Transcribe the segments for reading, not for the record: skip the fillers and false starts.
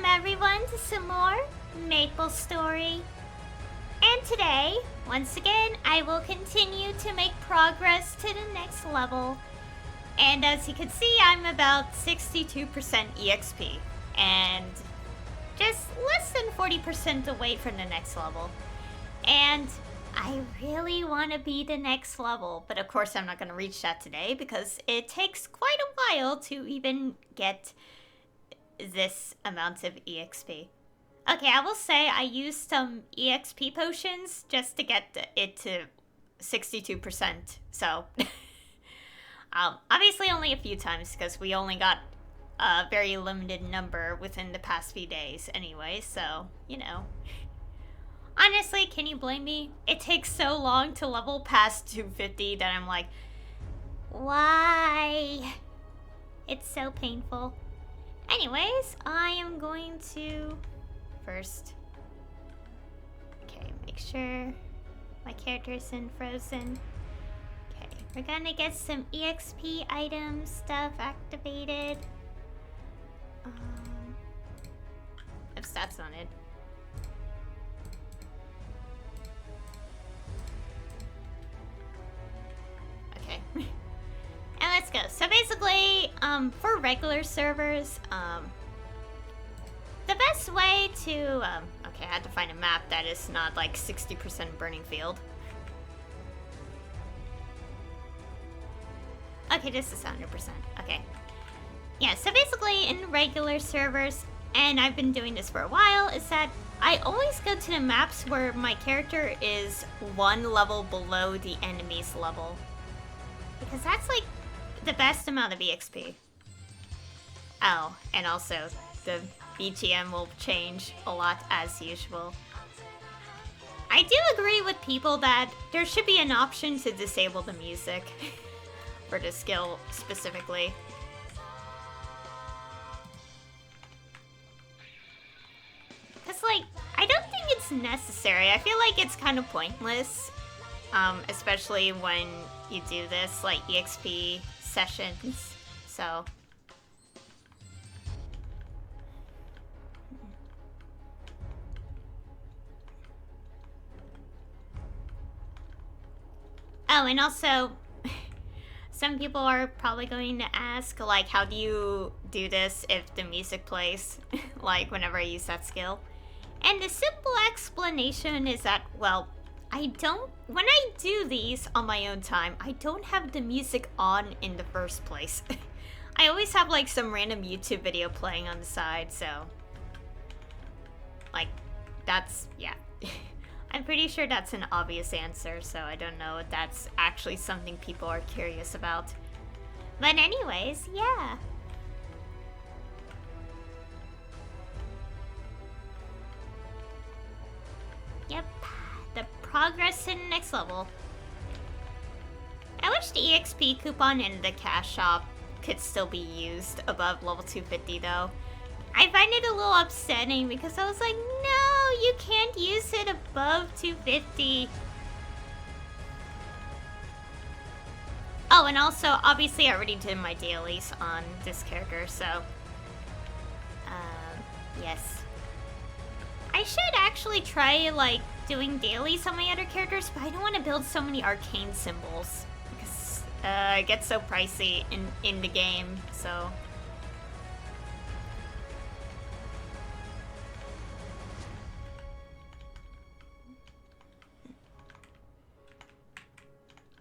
everyone to some more Maplestory. And today, once again, I will continue to make progress to the next level. And as you can see, I'm about 62% EXP. And just less than 40% away from the next level. And I really want to be the next level. But of course, I'm not going to reach that today because it takes quite a while to even get this amount of EXP. Okay, I will say I used some EXP potions just to get it to 62%. So, obviously only a few times because we only got a very limited number within the past few days anyway, so, you know. Honestly, can you blame me? It takes so long to level past 250 that I'm like, why? It's so painful. Anyways, I am going to first, okay, make sure my character isn't frozen. Okay, we're gonna get some EXP item stuff activated. If stats on it. Okay. And let's go. So basically, for regular servers, the best way to, okay, I had to find a map that is not like 60% burning field. Okay, this is 100%. Okay. Yeah, so basically in regular servers, and I've been doing this for a while, is that I always go to the maps where my character is one level below the enemy's level. Because that's like the best amount of EXP. Oh, and also the BGM will change a lot as usual. I do agree with people that there should be an option to disable the music for the skill specifically. Because, like, I don't think it's necessary. I feel like it's kind of pointless. Especially when you do this, like, EXP sessions, so. Oh, and also, some people are probably going to ask, like, how do you do this if the music plays, like, whenever I use that skill? And the simple explanation is that, well, when I do these on my own time, I don't have the music on in the first place. I always have like some random YouTube video playing on the side, so. Like, that's, yeah. I'm pretty sure that's an obvious answer, so I don't know if that's actually something people are curious about. But anyways, yeah. Yep. The progress in the next level. I wish the EXP coupon in the cash shop could still be used above level 250 though. I find it a little upsetting because I was like, no, you can't use it above 250. Oh, and also, obviously I already did my dailies on this character, so. Yes. I should actually try, like, doing dailies on my other characters, but I don't want to build so many arcane symbols. Because, it gets so pricey in the game, so.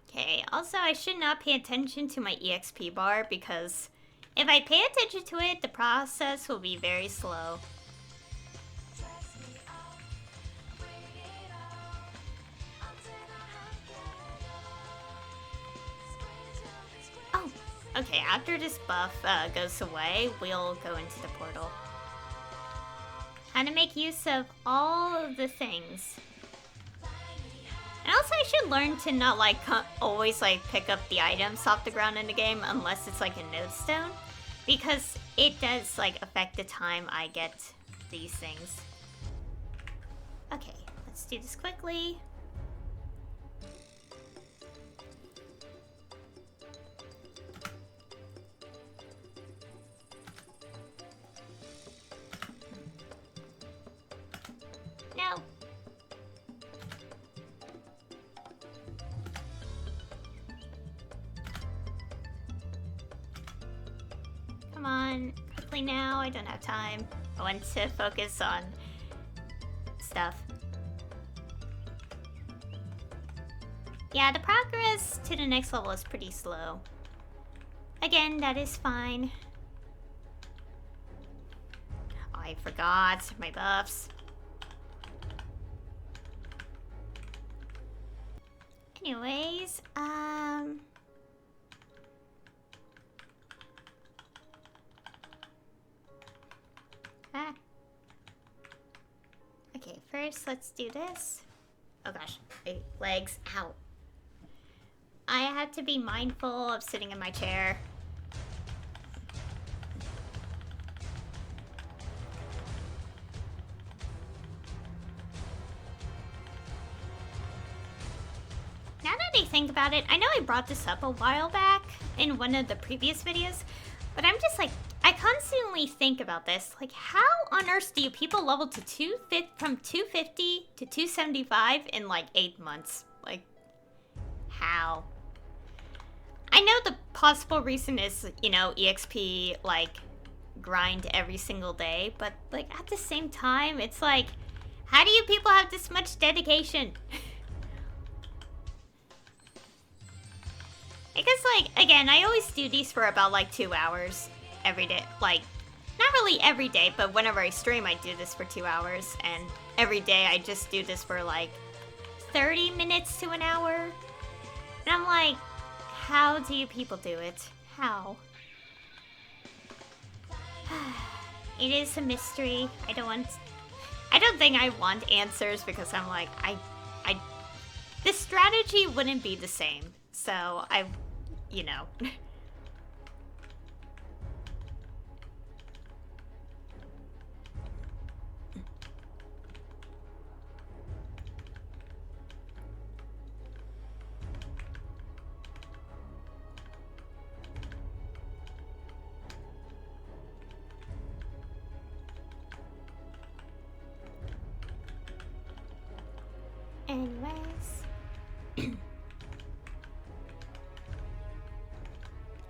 Okay, also I should not pay attention to my EXP bar, because if I pay attention to it, the process will be very slow. Okay, after this buff goes away, we'll go into the portal. How to make use of all of the things. And also I should learn to not like always like pick up the items off the ground in the game unless it's like a node stone. Because it does like affect the time I get these things. Okay, let's do this quickly. especially now. I don't have time. I want to focus on stuff. Yeah, the progress to the next level is pretty slow. Again, that is fine. Oh, I forgot my buffs. Anyways, Ah. Okay, first let's do this. Oh gosh, my legs, ow. I have to be mindful of sitting in my chair. Now that I think about it, I know I brought this up a while back in one of the previous videos, but I'm just like, I constantly think about this. Like, how on earth do people level to from 250 to 275 in like 8 months? Like, how? I know the possible reason is, you know, EXP, like, grind every single day, but like at the same time, it's like, how do you people have this much dedication? Because, like, again, I always do these for about, like, 2 hours every day. Like, not really every day, but whenever I stream, I do this for 2 hours. And every day, I just do this for, like, 30 minutes to an hour. And I'm like, how do you people do it? How? It is a mystery. I don't think I want answers because I'm like, the strategy wouldn't be the same. So, you know. Anyways.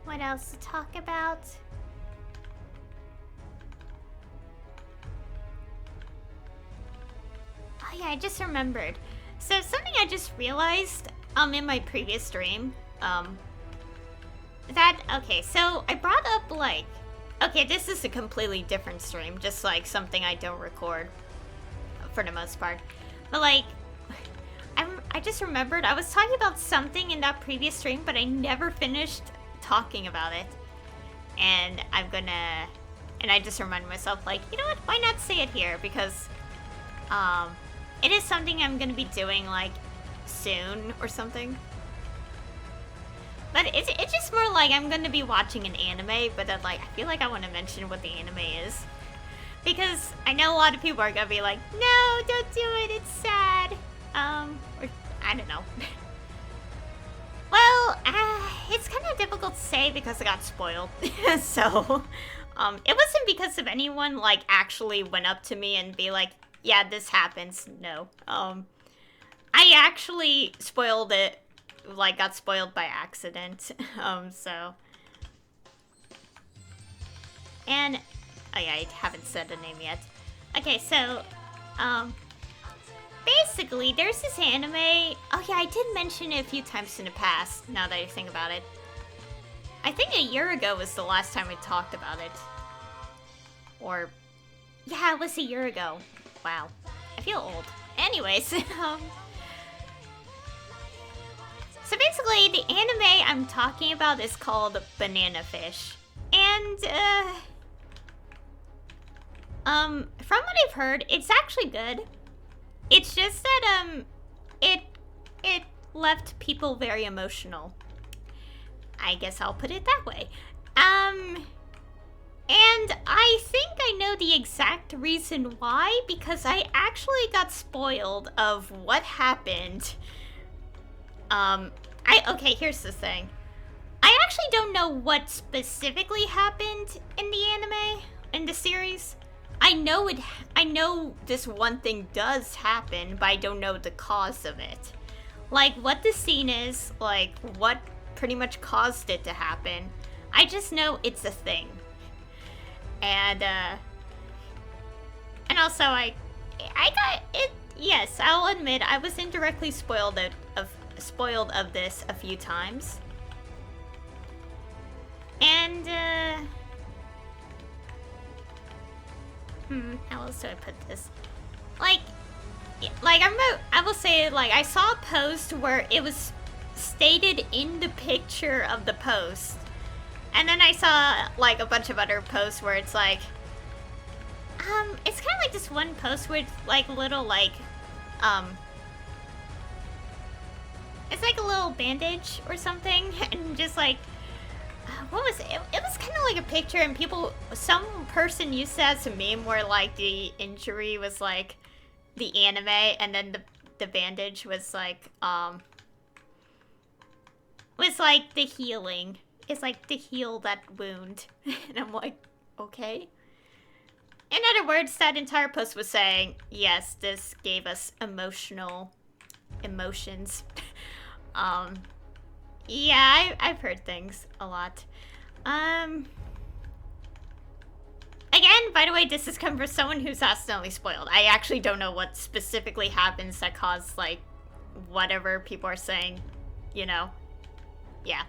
What else to talk about? Oh yeah, I just remembered. So something I just realized in my previous stream, okay, so I brought up like, okay, this is a completely different stream, just like something I don't record for the most part. But like, I just remembered I was talking about something in that previous stream, but I never finished talking about it. And I just reminded myself, like, you know what, why not say it here? Because it is something I'm gonna be doing like soon or something. But it's just more like I'm gonna be watching an anime, but then like I feel like I want to mention what the anime is. Because I know a lot of people are gonna be like, no, don't do it, it's sad. Or I don't know. Well, it's kind of difficult to say because I got spoiled. So, it wasn't because of anyone, like, actually went up to me and be like, yeah, this happens. No. I actually spoiled it, like, got spoiled by accident. So. And, oh yeah, I haven't said the name yet. Okay, so, basically, there's this anime. Oh yeah, I did mention it a few times in the past, now that I think about it. I think a year ago was the last time we talked about it. Or, yeah, it was a year ago. Wow, I feel old. Anyways, so basically, the anime I'm talking about is called Banana Fish. And, from what I've heard, it's actually good. It's just that, it left people very emotional. I guess I'll put it that way. And I think I know the exact reason why, because I actually got spoiled of what happened. Okay, here's the thing. I actually don't know what specifically happened in the anime, in the series. I know this one thing does happen, but I don't know the cause of it. Like, what the scene is, like, what pretty much caused it to happen. I just know it's a thing. And also I got it. Yes, I'll admit I was indirectly spoiled of this a few times. And how else do I put this? Like I will say, like, I saw a post where it was stated in the picture of the post, and then I saw like a bunch of other posts where it's like, it's kind of like this one post with like a little like, it's like a little bandage or something, and just like, what was it? It was kind of like a picture, and some person used that as a meme where like the injury was like the anime, and then the bandage was like the healing. It's like to heal that wound. And I'm like, okay. In other words, that entire post was saying, yes, this gave us emotions. Yeah, I've heard things a lot. Again, by the way, this is coming from someone who's accidentally spoiled. I actually don't know what specifically happens that caused, like, whatever people are saying, you know? Yeah.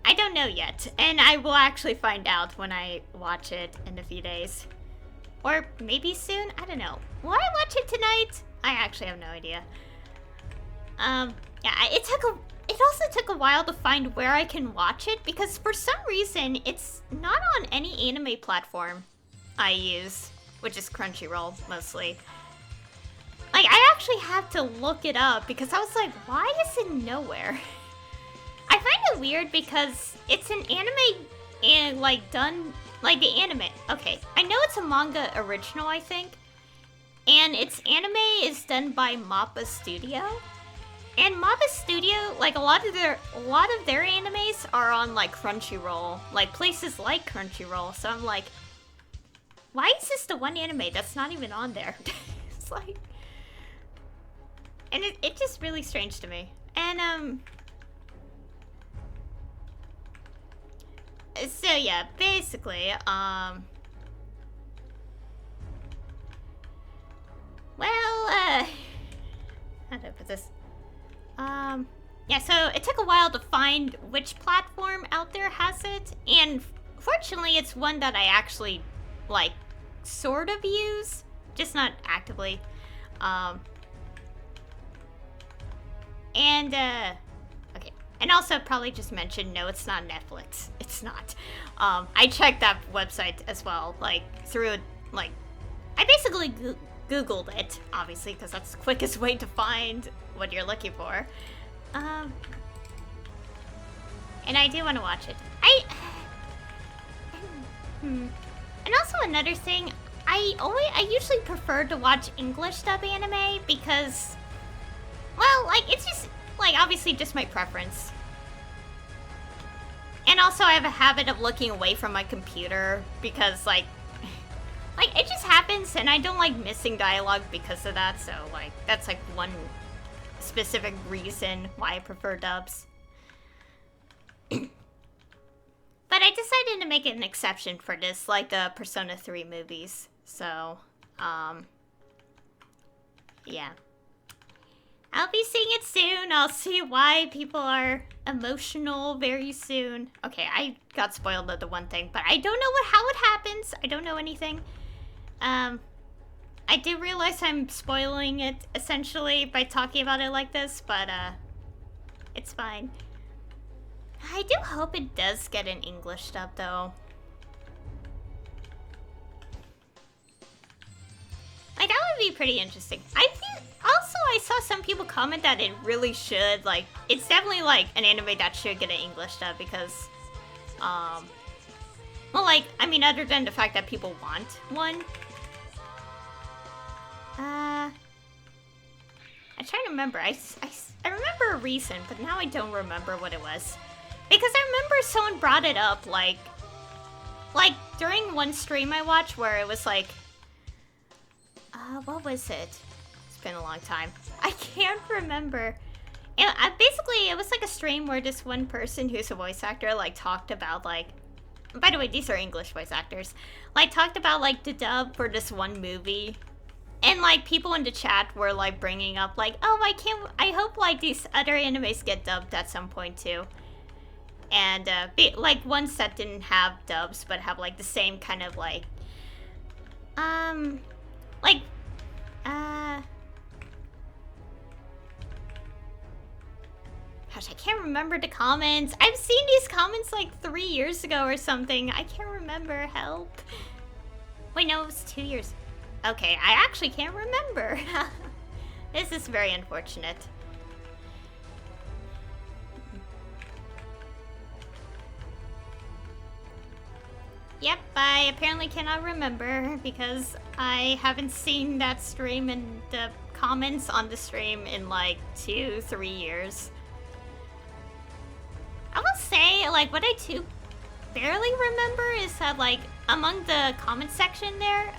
I don't know yet, and I will actually find out when I watch it in a few days. Or maybe soon? I don't know. Will I watch it tonight? I actually have no idea. Yeah, it also took a while to find where I can watch it, because for some reason, it's not on any anime platform I use, which is Crunchyroll, mostly. Like, I actually had to look it up, because I was like, why is it nowhere? I find it weird because it's an anime, and like done, like the anime. Okay, I know it's a manga original, I think, and its anime is done by Mappa Studio. And Mappa Studio, like a lot of their animes are on like Crunchyroll, like places like Crunchyroll. So I'm like, why is this the one anime that's not even on there? It's like, and it's just really strange to me. And so yeah, basically, well, how do I put this? Yeah, so it took a while to find which platform out there has it, and fortunately it's one that I actually, like, sort of use, just not actively. Okay, and also probably just mention, no, it's not Netflix. It's not. I checked that website as well, like, through, like, I basically Googled it, obviously, because that's the quickest way to find what you're looking for. And I do want to watch it. And also another thing, I usually prefer to watch English dub anime because, well, like, it's just, like, obviously just my preference. And also I have a habit of looking away from my computer because, like, it just happens, and I don't like missing dialogue because of that, so, like, that's, like, one specific reason why I prefer dubs. But I decided to make an exception for this, like the Persona 3 movies, so, yeah. I'll be seeing it soon. I'll see why people are emotional very soon. Okay, I got spoiled of the one thing, but I don't know how it happens. I don't know anything. I do realize I'm spoiling it, essentially, by talking about it like this, but, it's fine. I do hope it does get an English dub, though. Like, that would be pretty interesting. I saw some people comment that it really should, like, it's definitely, like, an anime that should get an English dub, because, well, like, I mean, other than the fact that people want one. I try to remember. I remember a reason, but now I don't remember what it was. Because I remember someone brought it up, like during one stream I watched where it was like, what was it? It's been a long time. I can't remember. And basically, it was like a stream where this one person who's a voice actor, like, talked about, like, by the way, these are English voice actors, like, talked about, like, the dub for this one movie. And, like, people in the chat were, like, bringing up, like, oh, I hope, like, these other animes get dubbed at some point, too. And, like, ones that didn't have dubs, but have, like, the same kind of, like, gosh, I can't remember the comments. I've seen these comments, like, 3 years ago or something. I can't remember. Help. Wait, no, it was 2 years. Okay, I actually can't remember. This is very unfortunate. Yep, I apparently cannot remember because I haven't seen that stream and the comments on the stream in like 2-3 years. I will say, like, what I do barely remember is that, like, among the comment section there,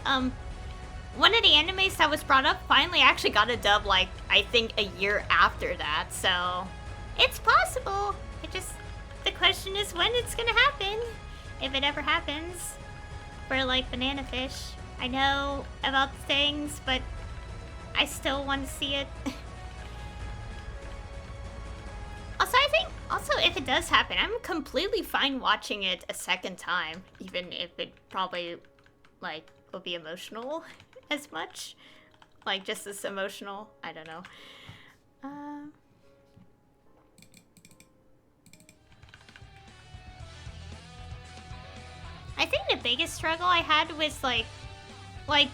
one of the animes that was brought up finally actually got a dub, like, I think a year after that, so it's possible. The question is when it's gonna happen, if it ever happens, for, like, Banana Fish. I know about things, but I still want to see it. Also, if it does happen, I'm completely fine watching it a second time, even if it probably, like, will be emotional as much. Like, just as emotional. I don't know. I think the biggest struggle I had with, like,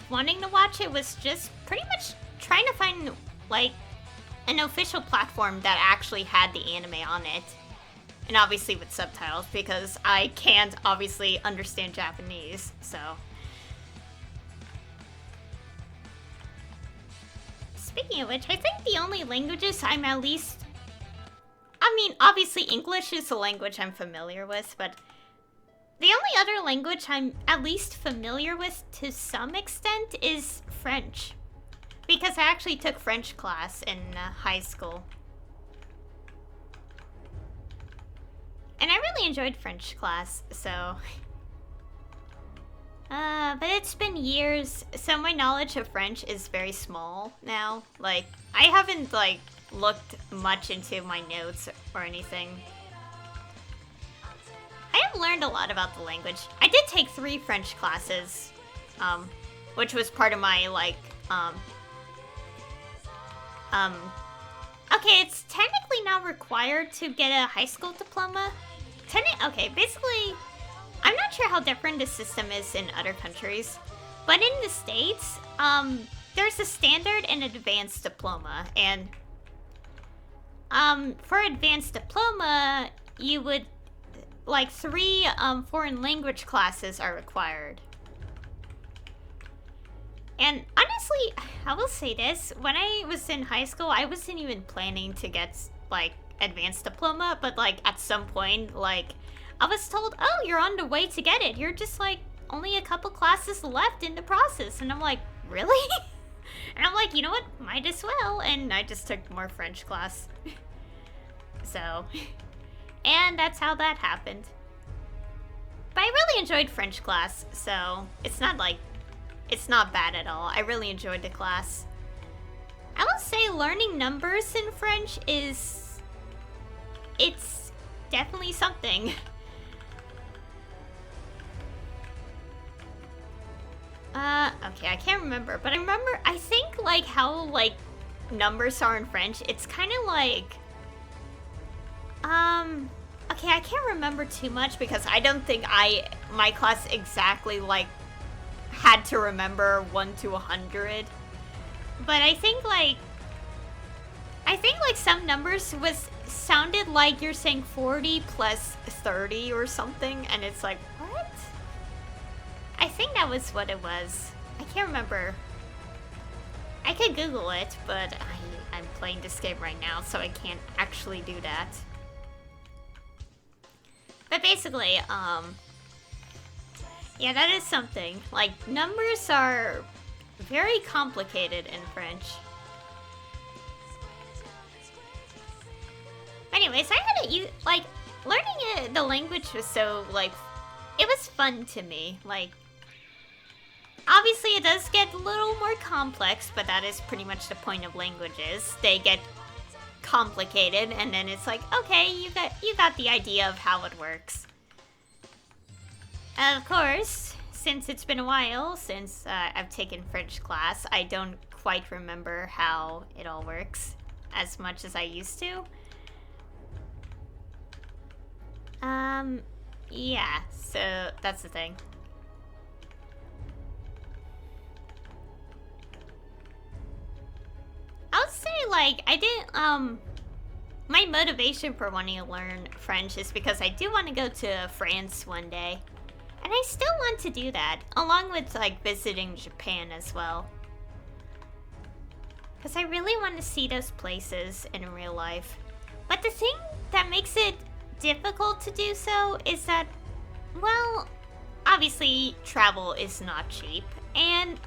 wanting to watch it was just pretty much trying to find, like, an official platform that actually had the anime on it. And obviously with subtitles, because I can't obviously understand Japanese, so. Speaking of which, I think the only languages I'm at least... I mean, obviously English is a language I'm familiar with, but the only other language I'm at least familiar with to some extent is French. Because I actually took French class in high school. And I really enjoyed French class, so... but it's been years, so my knowledge of French is very small now. Like, I haven't, like, looked much into my notes or anything. I have learned a lot about the language. I did take 3 French classes, which was part of my, like, okay, it's technically not required to get a high school diploma. Okay, basically, I'm not sure how different the system is in other countries, but in the States, there's a standard and advanced diploma, and, for advanced diploma, you would, like, 3, foreign language classes are required. And honestly, I will say this, when I was in high school, I wasn't even planning to get, like, advanced diploma, but, like, at some point, like, I was told, oh, you're on the way to get it. You're just, like, only a couple classes left in the process. And I'm like, really? And I'm like, you know what? Might as well. And I just took more French class. So, and that's how that happened. But I really enjoyed French class, so it's not like, it's not bad at all. I really enjoyed the class. I will say learning numbers in French is... it's definitely something. Okay, I can't remember, but I think, like, how, like, numbers are in French, it's kind of like, okay, I can't remember too much because I don't think my class exactly, like, had to remember 1 to 100, but I think, like, some numbers sounded like you're saying 40 plus 30 or something, and it's like, what? I think that was what it was. I can't remember. I could Google it, but I'm playing this game right now, so I can't actually do that. But basically, yeah, that is something. Like, numbers are very complicated in French. Anyways, I had to use, like, learning the language was so, like, it was fun to me. Like, obviously it does get a little more complex, but that is pretty much the point of languages. They get complicated, and then it's like, okay, you got the idea of how it works. Of course, since it's been a while since I've taken French class, I don't quite remember how it all works as much as I used to. Yeah, so that's the thing. I would say, like, I didn't, my motivation for wanting to learn French is because I do want to go to France one day. And I still want to do that, along with, like, visiting Japan as well. Because I really want to see those places in real life. But the thing that makes it difficult to do so is that, well, obviously travel is not cheap. And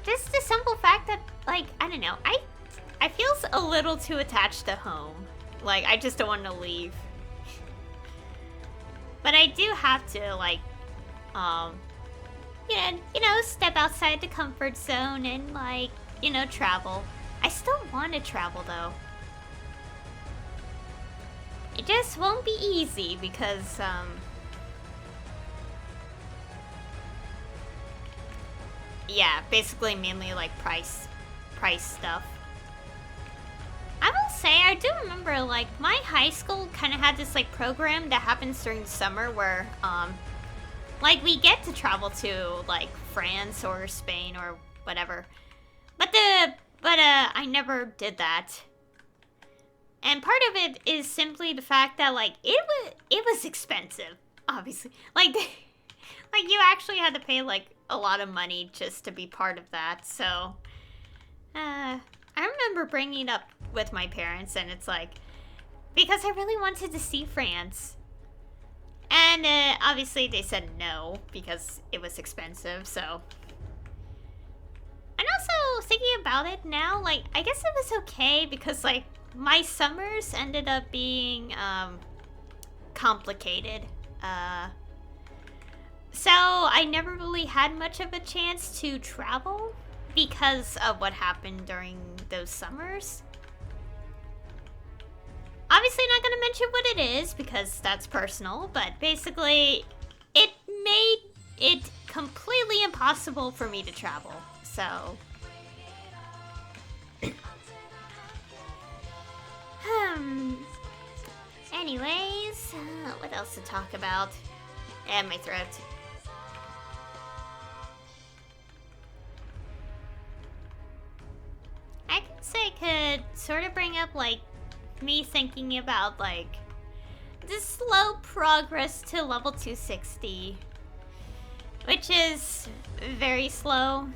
just the simple fact that, like, I don't know, I feel a little too attached to home. Like, I just don't want to leave. But I do have to, like, you know, step outside the comfort zone and, like, you know, travel. I still want to travel, though. It just won't be easy because, yeah, basically mainly, like, price stuff. I will say, I do remember, like, my high school kind of had this, like, program that happens during the summer where, like, we get to travel to, like, France or Spain or whatever. But I never did that. And part of it is simply the fact that, like, it was expensive, obviously. Like, like, you actually had to pay, like, a lot of money just to be part of that, so... I remember bringing it up with my parents, and it's like, because I really wanted to see France. And obviously they said no, because it was expensive, so. And also, thinking about it now, like, I guess it was okay, because, like, my summers ended up being, complicated. So I never really had much of a chance to travel because of what happened during those summers. Obviously not going to mention what it is because that's personal, but basically it made it completely impossible for me to travel. So anyways, what else to talk about? And my throat. I could say could sort of bring up, like, me thinking about, like, the slow progress to level 260. Which is very slow.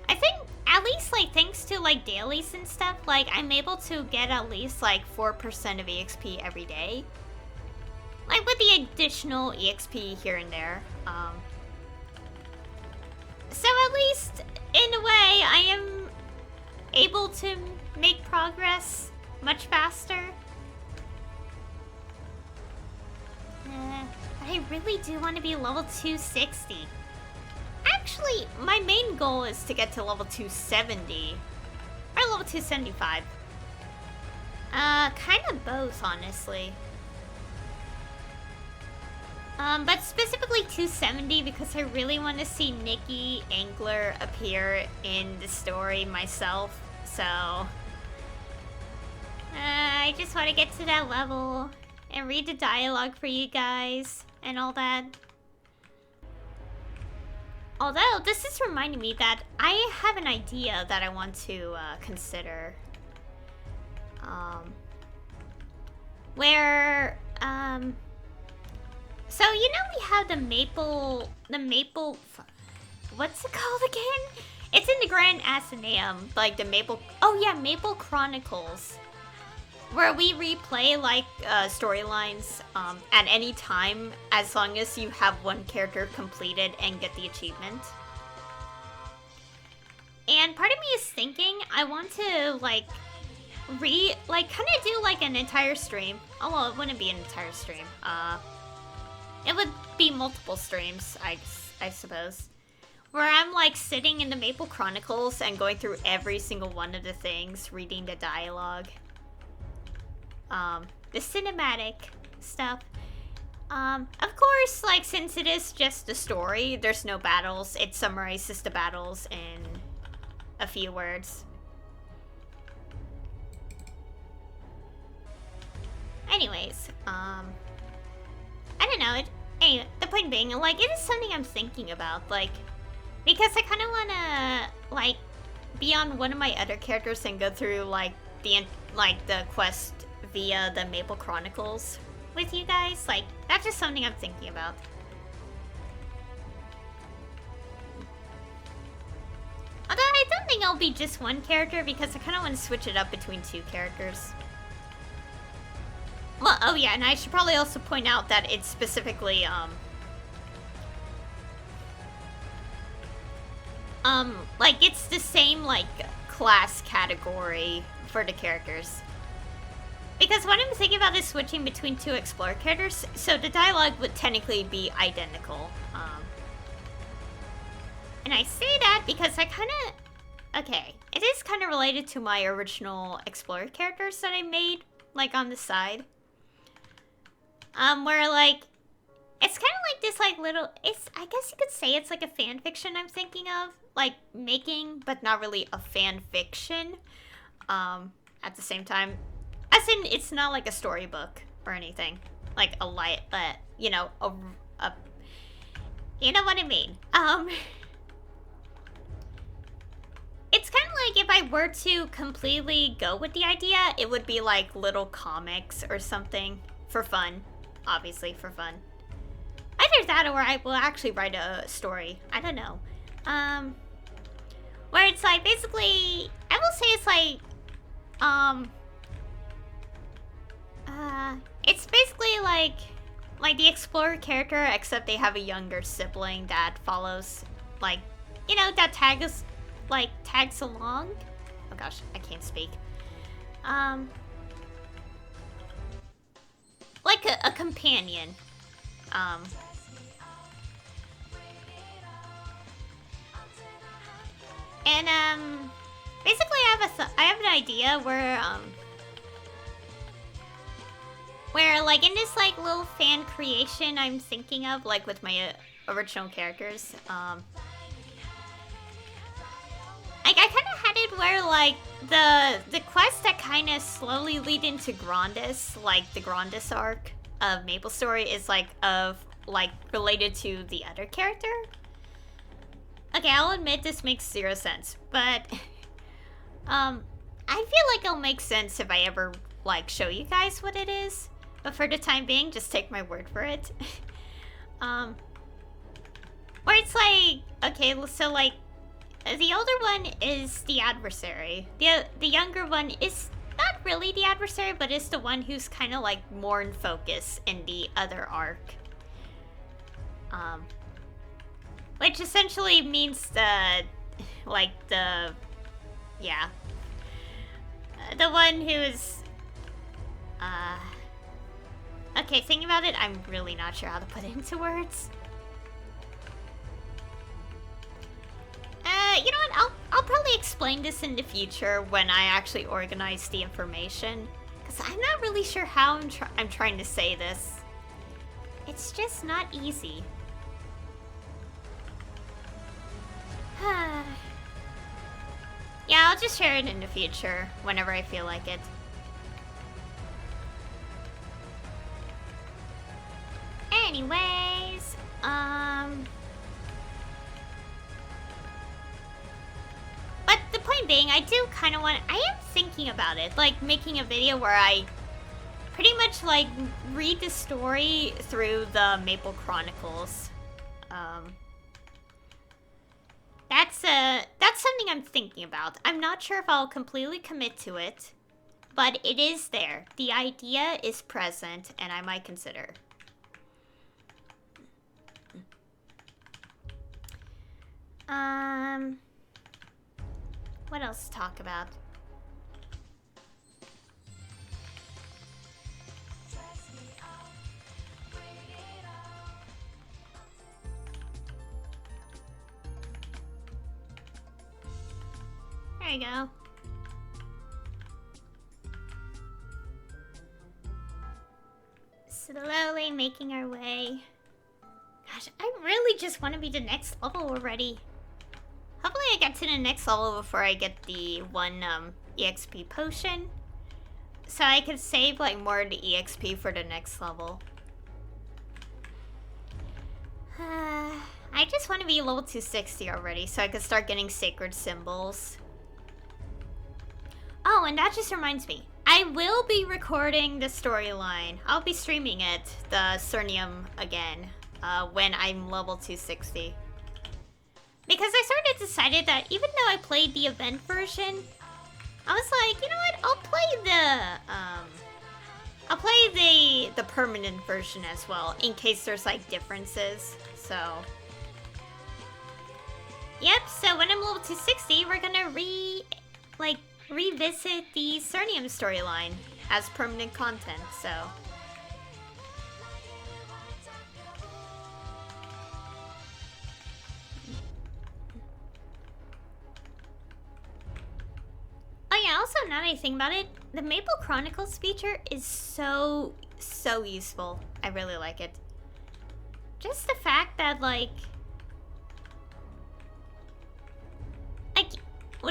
I think, at least, like, thanks to, like, dailies and stuff, like, I'm able to get at least, like, 4% of EXP every day. Like, with the additional EXP here and there. So at least, in a way, I am able to make progress much faster. But I really do want to be level 260. Actually, my main goal is to get to level 270. Or level 275. Kind of both, honestly. But specifically 270 because I really want to see Nikki Angler appear in the story myself. So, I just want to get to that level and read the dialogue for you guys and all that. Although, this is reminding me that I have an idea that I want to consider. So, you know we have the maple, what's it called again? It's in the Grand Athenaeum, like the Maple Chronicles, where we replay, like, storylines at any time, as long as you have one character completed and get the achievement. And part of me is thinking I want to, like, kind of do, like, an entire stream. Oh, well, it wouldn't be an entire stream. It would be multiple streams, I suppose. Where I'm like sitting in the Maple Chronicles and going through every single one of the things, reading the dialogue. The cinematic stuff. Of course, like, since it is just a story, there's no battles. It summarizes the battles in a few words. Anyways, I don't know. Anyway, the point being, like, it is something I'm thinking about, like, because I kind of want to, like, be on one of my other characters and go through, like, the quest via the Maple Chronicles with you guys. Like, that's just something I'm thinking about. Although I don't think I'll be just one character because I kind of want to switch it up between two characters. Well, oh yeah, and I should probably also point out that it's specifically, like, it's the same, like, class category for the characters. Because what I'm thinking about is switching between two Explorer characters, so the dialogue would technically be identical. And I say that because I kind of... Okay, it is kind of related to my original Explorer characters that I made, like, on the side. Where, like, it's kind of like this, like, little... I guess you could say it's like a fan fiction I'm thinking of. Like, making, but not really a fan fiction. At the same time. As in, it's not like a storybook or anything. Like a light, you know, you know what I mean. It's kind of like if I were to completely go with the idea, it would be like little comics or something for fun. Obviously, for fun. Either that or I will actually write a story. I don't know. Where it's like, basically, I will say it's like, it's basically like the Explorer character, except they have a younger sibling that follows, like, you know, that tags along. Oh gosh, I can't speak. Like a companion. And basically I have an idea where like in this like little fan creation I'm thinking of, like with my original characters, like I kind of had it where like the quests that kind of slowly lead into Grandis, like the Grandis arc of Maplestory, is like related to the other character. Okay, I'll admit this makes zero sense, but I feel like it'll make sense if I ever like show you guys what it is. But for the time being, just take my word for it. Where it's like, okay, so like the older one is the adversary. The younger one is not really the adversary, but is the one who's kind of like more in focus in the other arc. Which essentially means the one who is, okay, thinking about it, I'm really not sure how to put it into words. You know what, I'll probably explain this in the future when I actually organize the information. Because I'm not really sure how I'm trying to say this. It's just not easy. Yeah, I'll just share it in the future, whenever I feel like it. Anyways, but the point being, I do kind of I am thinking about it, like making a video where I pretty much like read the story through the Maple Chronicles. That's something I'm thinking about. I'm not sure if I'll completely commit to it, but it is there. The idea is present, and I might consider. What else to talk about? we go. Slowly making our way. Gosh, I really just want to be the next level already. Hopefully I get to the next level before I get the one EXP potion. So I can save like more of the EXP for the next level. I just want to be level 260 already so I can start getting sacred symbols. Oh, and that just reminds me. I will be recording the storyline. I'll be streaming it, the Cernium again, when I'm level 260. Because I sort of decided that even though I played the event version, I was like, you know what? I'll play the permanent version as well in case there's like differences. So, yep. So when I'm level 260, we're gonna revisit the Cernium storyline as permanent content. So. Oh yeah, also now that I think about it, the Maple Chronicles feature is so useful. I really like it. Just the fact that well,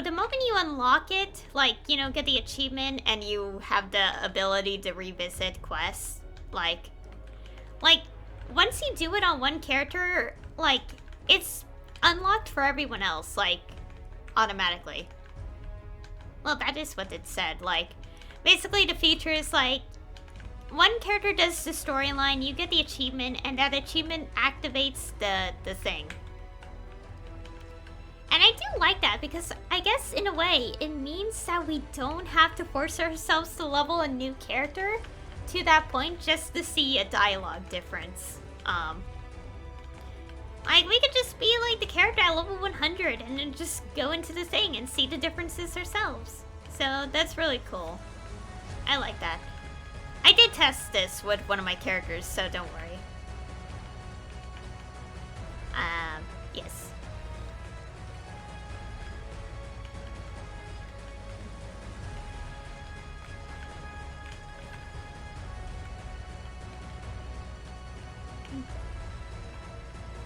the moment you unlock it, get the achievement and you have the ability to revisit quests, once you do it on one character, it's unlocked for everyone else, automatically. Well, that is what it said. Basically the feature is one character does the storyline, you get the achievement, and that achievement activates the thing. And I do like that because I guess in a way it means that we don't have to force ourselves to level a new character to that point just to see a dialogue difference. We could just be the character at level 100 and then just go into the thing and see the differences ourselves. So that's really cool. I like that. I did test this with one of my characters, so don't worry. Yes.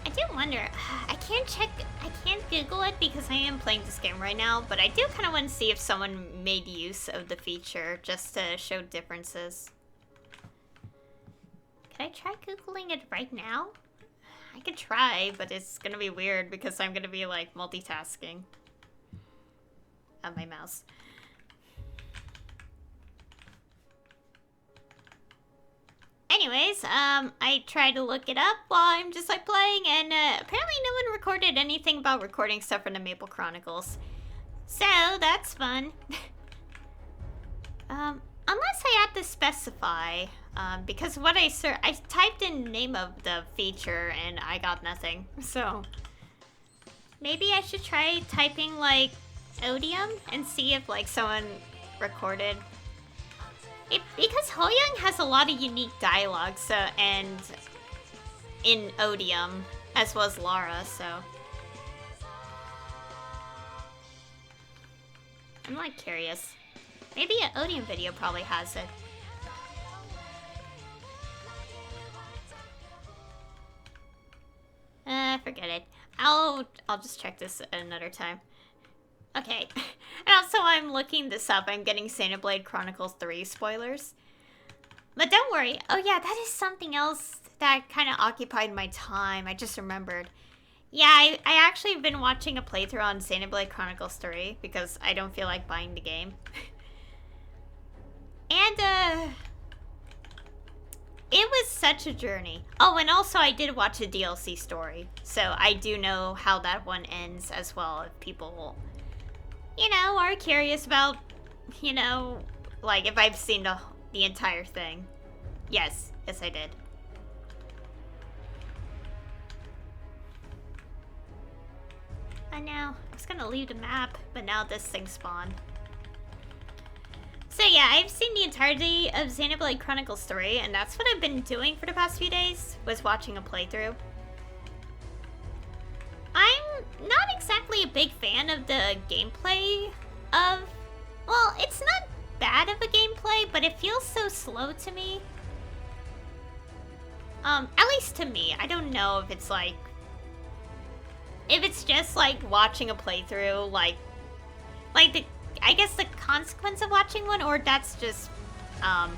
I do wonder, I can't Google it because I am playing this game right now, but I do kind of want to see if someone made use of the feature just to show differences. Could I try Googling it right now? I could try, but it's gonna be weird because I'm gonna be multitasking on my mouse. Anyways, I tried to look it up while I'm just playing, and apparently no one recorded anything about recording stuff from the Maple Chronicles. So that's fun. Unless I have to specify, because what I typed in the name of the feature and I got nothing. So maybe I should try typing Odium and see if someone recorded. Because Hoyoung has a lot of unique dialogue, and in Odium, as well as Lara, so I'm curious. Maybe an Odium video probably has it. Forget it. I'll just check this at another time. Okay, and also I'm looking this up. I'm getting Xenoblade Chronicles 3 spoilers. But don't worry. Oh yeah, that is something else that kind of occupied my time. I just remembered. Yeah, I actually have been watching a playthrough on Xenoblade Chronicles 3 because I don't feel like buying the game. And, it was such a journey. Oh, and also I did watch a DLC story. So I do know how that one ends as well if people, are curious about, if I've seen the entire thing. Yes, I did. And now, I was gonna leave the map, but now this thing spawned. So yeah, I've seen the entirety of Xenoblade Chronicles 3, and that's what I've been doing for the past few days, was watching a playthrough. I'm not exactly a big fan of the gameplay of... Well, it's not bad of a gameplay, but it feels so slow to me. At least to me. I don't know if it's like... If it's just like watching a playthrough, like the... I guess the consequence of watching one, or that's just, how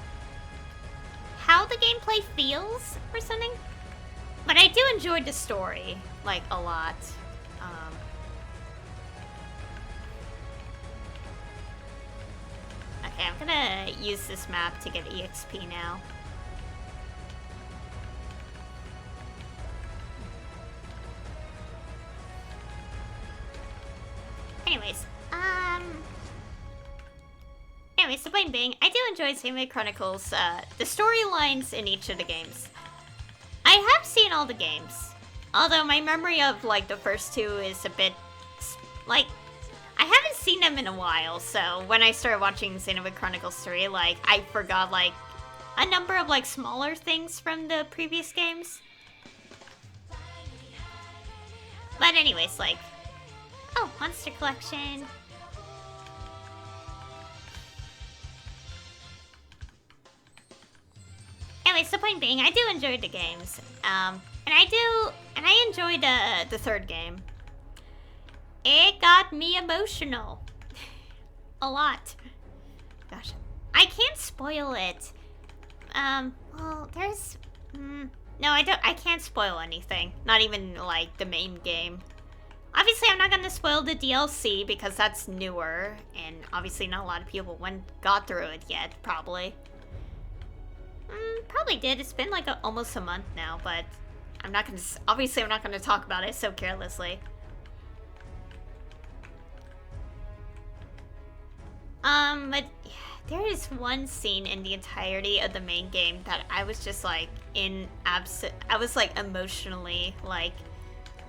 the gameplay feels or something. But I do enjoy the story, like, a lot. Okay, I'm gonna use this map to get EXP now. Anyways, the point being, I do enjoy Xenoblade Chronicles, the storylines in each of the games. I have seen all the games, although my memory of, like, the first two is a bit, like, I haven't seen them in a while, so when I started watching Xenoblade Chronicles 3, like, I forgot, like, a number of, like, smaller things from the previous games. But anyways, like, oh, Monster Collection. Anyways, the point being, I do enjoy the games, and I enjoyed the third game. It got me emotional, a lot. Gosh, I can't spoil it. Well, there's, no, I can't spoil anything. Not even like the main game. Obviously, I'm not gonna spoil the DLC because that's newer, and obviously not a lot of people got through it yet, probably. Probably did. It's been like almost a month now, but I'm not gonna talk about it so carelessly. But yeah, there is one scene in the entirety of the main game that I was just like I was like emotionally like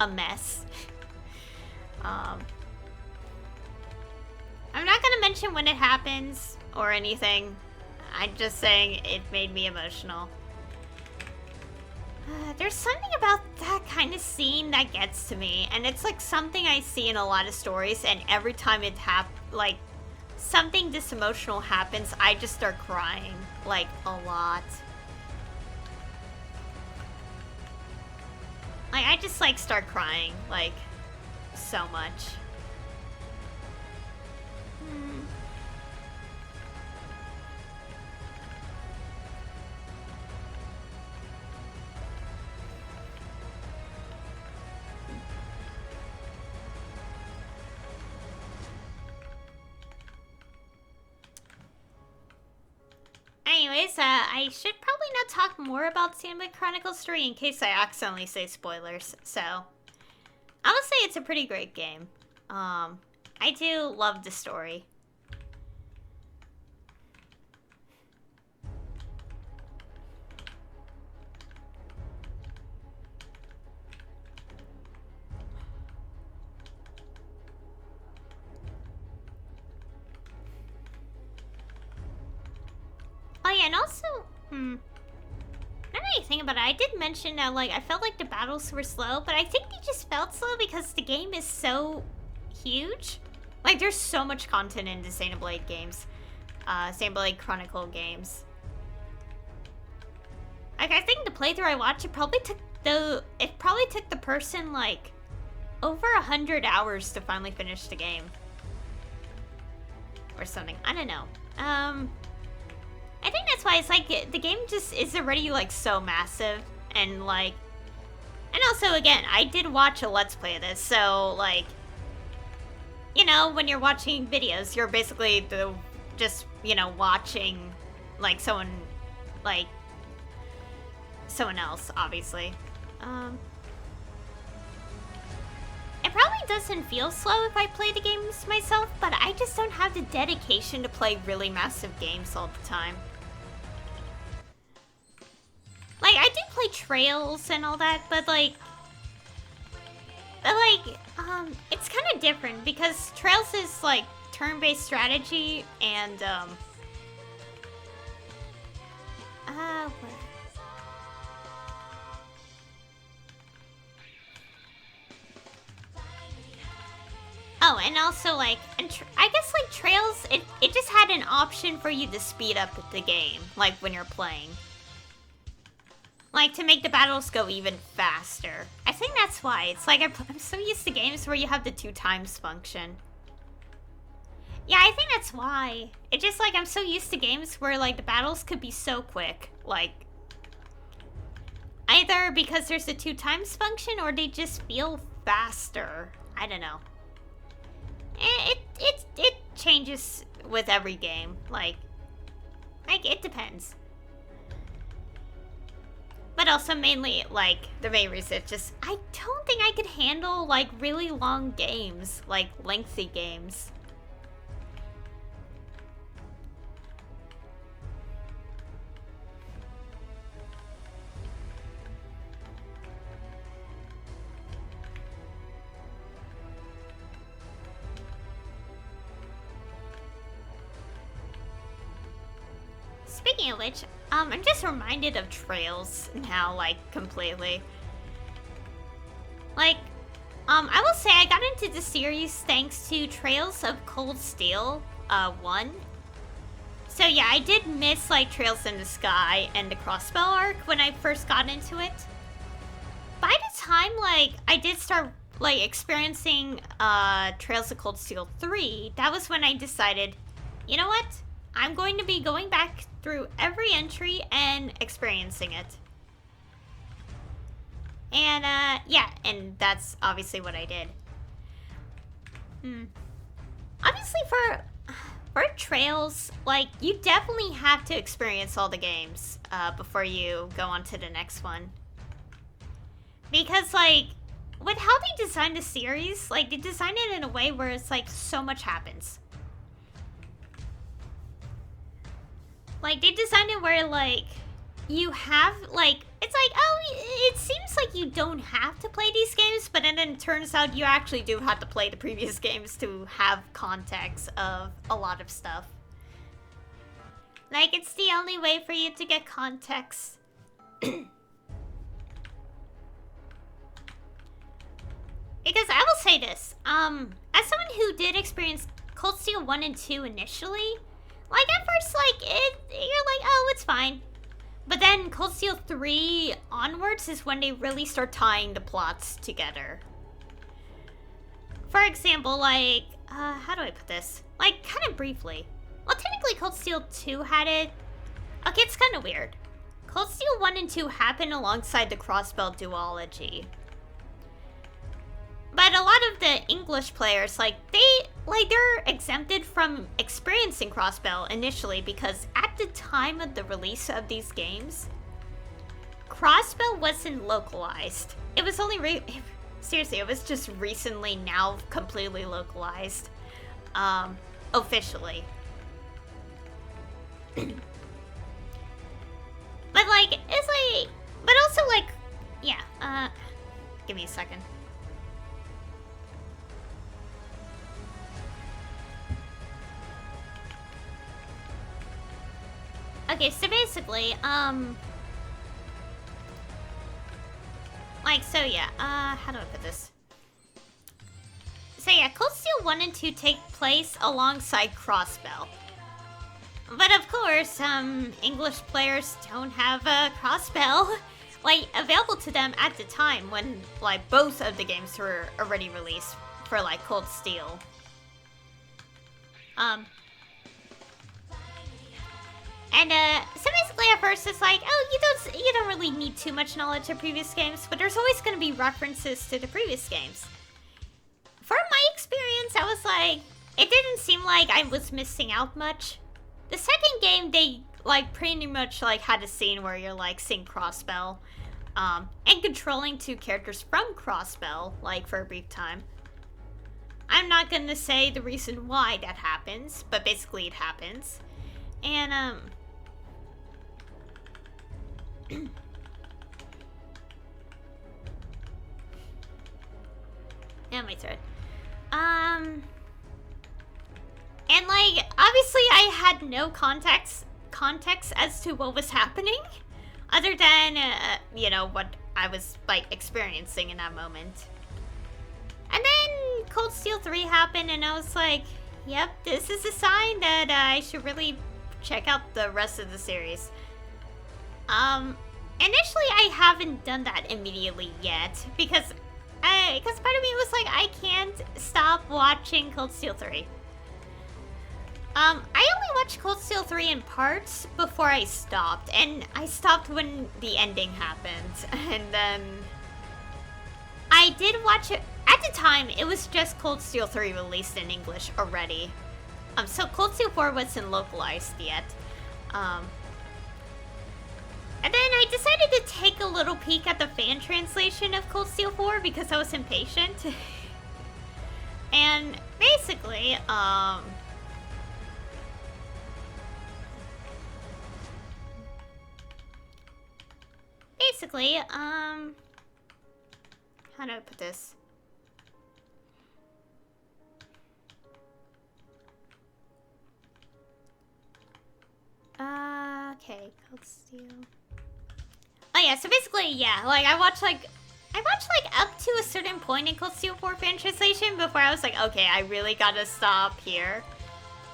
a mess. I'm not gonna mention when it happens or anything. I'm just saying it made me emotional. There's something about that kind of scene that gets to me, and it's like something I see in a lot of stories, and every time it like something this emotional happens, I just start crying, like, a lot. Like, I just like start crying, like, so much. Anyways, I should probably not talk more about Xenoblade Chronicles 3 in case I accidentally say spoilers, so I would say it's a pretty great game. I do love the story. Oh yeah, and also, now that you think about it, I did mention that, like, I felt like the battles were slow, but I think they just felt slow because the game is so huge. Like, there's so much content in the Xenoblade games. Xenoblade Chronicle games. Like, I think the playthrough I watched, it probably took the person, like, over 100 hours to finally finish the game. Or something. I don't know. I think that's why it's like, the game just is already, like, so massive, and, like, and also, again, I did watch a Let's Play of this, so, like, you know, when you're watching videos, you're basically just, you know, watching, like, someone else, obviously. It probably doesn't feel slow if I play the games myself, but I just don't have the dedication to play really massive games all the time. Like, I do play Trails and all that, but it's kind of different because Trails is, like, turn-based strategy, and, Oh, and also, like, I guess, like, Trails, it just had an option for you to speed up the game, like, when you're playing. Like, to make the battles go even faster. I think that's why. It's like, I'm so used to games where you have the 2x function. Yeah, I think that's why. It's just, like, I'm so used to games where, like, the battles could be so quick. Like, either because there's a 2x function or they just feel faster. I don't know. It changes with every game. Like, it depends. But also mainly, like, the main reason, just, I don't think I could handle, like, really long games. Like, lengthy games. Speaking of which, I'm just reminded of Trails now, like, completely. Like, I will say I got into the series thanks to Trails of Cold Steel, 1. So yeah, I did miss, like, Trails in the Sky and the Crossbell arc when I first got into it. By the time, like, I did start, like, experiencing, Trails of Cold Steel 3, that was when I decided, you know what? I'm going to be going back through every entry and experiencing it. And, yeah, and that's obviously what I did. Obviously, for Trails, like, you definitely have to experience all the games, before you go on to the next one. Because, like, with how they designed the series, like, they designed it in a way where it's, like, so much happens. Like, they designed it where, like, you have, like, it's like, oh, it seems like you don't have to play these games, but then it turns out you actually do have to play the previous games to have context of a lot of stuff. Like, it's the only way for you to get context. Because I will say this, as someone who did experience Cold Steel 1 and 2 initially, like, at first, like, you're like, oh, it's fine. But then Cold Steel 3 onwards is when they really start tying the plots together. For example, like, how do I put this? Like, kind of briefly. Well, technically Cold Steel 2 had it. Okay, it's kind of weird. Cold Steel 1 and 2 happen alongside the Crossbell duology. But a lot of the English players, like, they're exempted from experiencing Crossbell initially because at the time of the release of these games, Crossbell wasn't localized. It was only seriously, it was just recently now completely localized, officially. But, like, it's like, but also, like, yeah, give me a second. Okay, so basically, like, so yeah, how do I put this? So yeah, Cold Steel 1 and 2 take place alongside Crossbell. But of course, English players don't have a Crossbell, like, available to them at the time when, like, both of the games were already released for, like, Cold Steel. And, so basically at first it's like, oh, you don't really need too much knowledge of previous games, but there's always going to be references to the previous games. For my experience, I was like, it didn't seem like I was missing out much. The second game, they, like, pretty much, like, had a scene where you're, like, seeing Crossbell, and controlling two characters from Crossbell, like, for a brief time. I'm not gonna say the reason why that happens, but basically it happens. And, yeah, my turn. And, like, obviously I had no context as to what was happening, other than, you know, what I was, like, experiencing in that moment. And then Cold Steel Steel 3 happened, and I was like, yep, this is a sign that I should really check out the rest of the series. Initially I haven't done that immediately yet, because part of me was like, I can't stop watching Cold Steel 3. I only watched Cold Steel 3 in parts before I stopped, and I stopped when the ending happened, and then I did watch it. At the time, it was just Cold Steel 3 released in English already. So Cold Steel 4 wasn't localized yet. And then I decided to take a little peek at the fan translation of Cold Steel 4 because I was impatient. And basically, how do I put this? Okay, Cold Steel. Oh yeah, so basically, yeah, like I watched up to a certain point in Cold Steel 4 fan translation before I was like, okay, I really gotta stop here.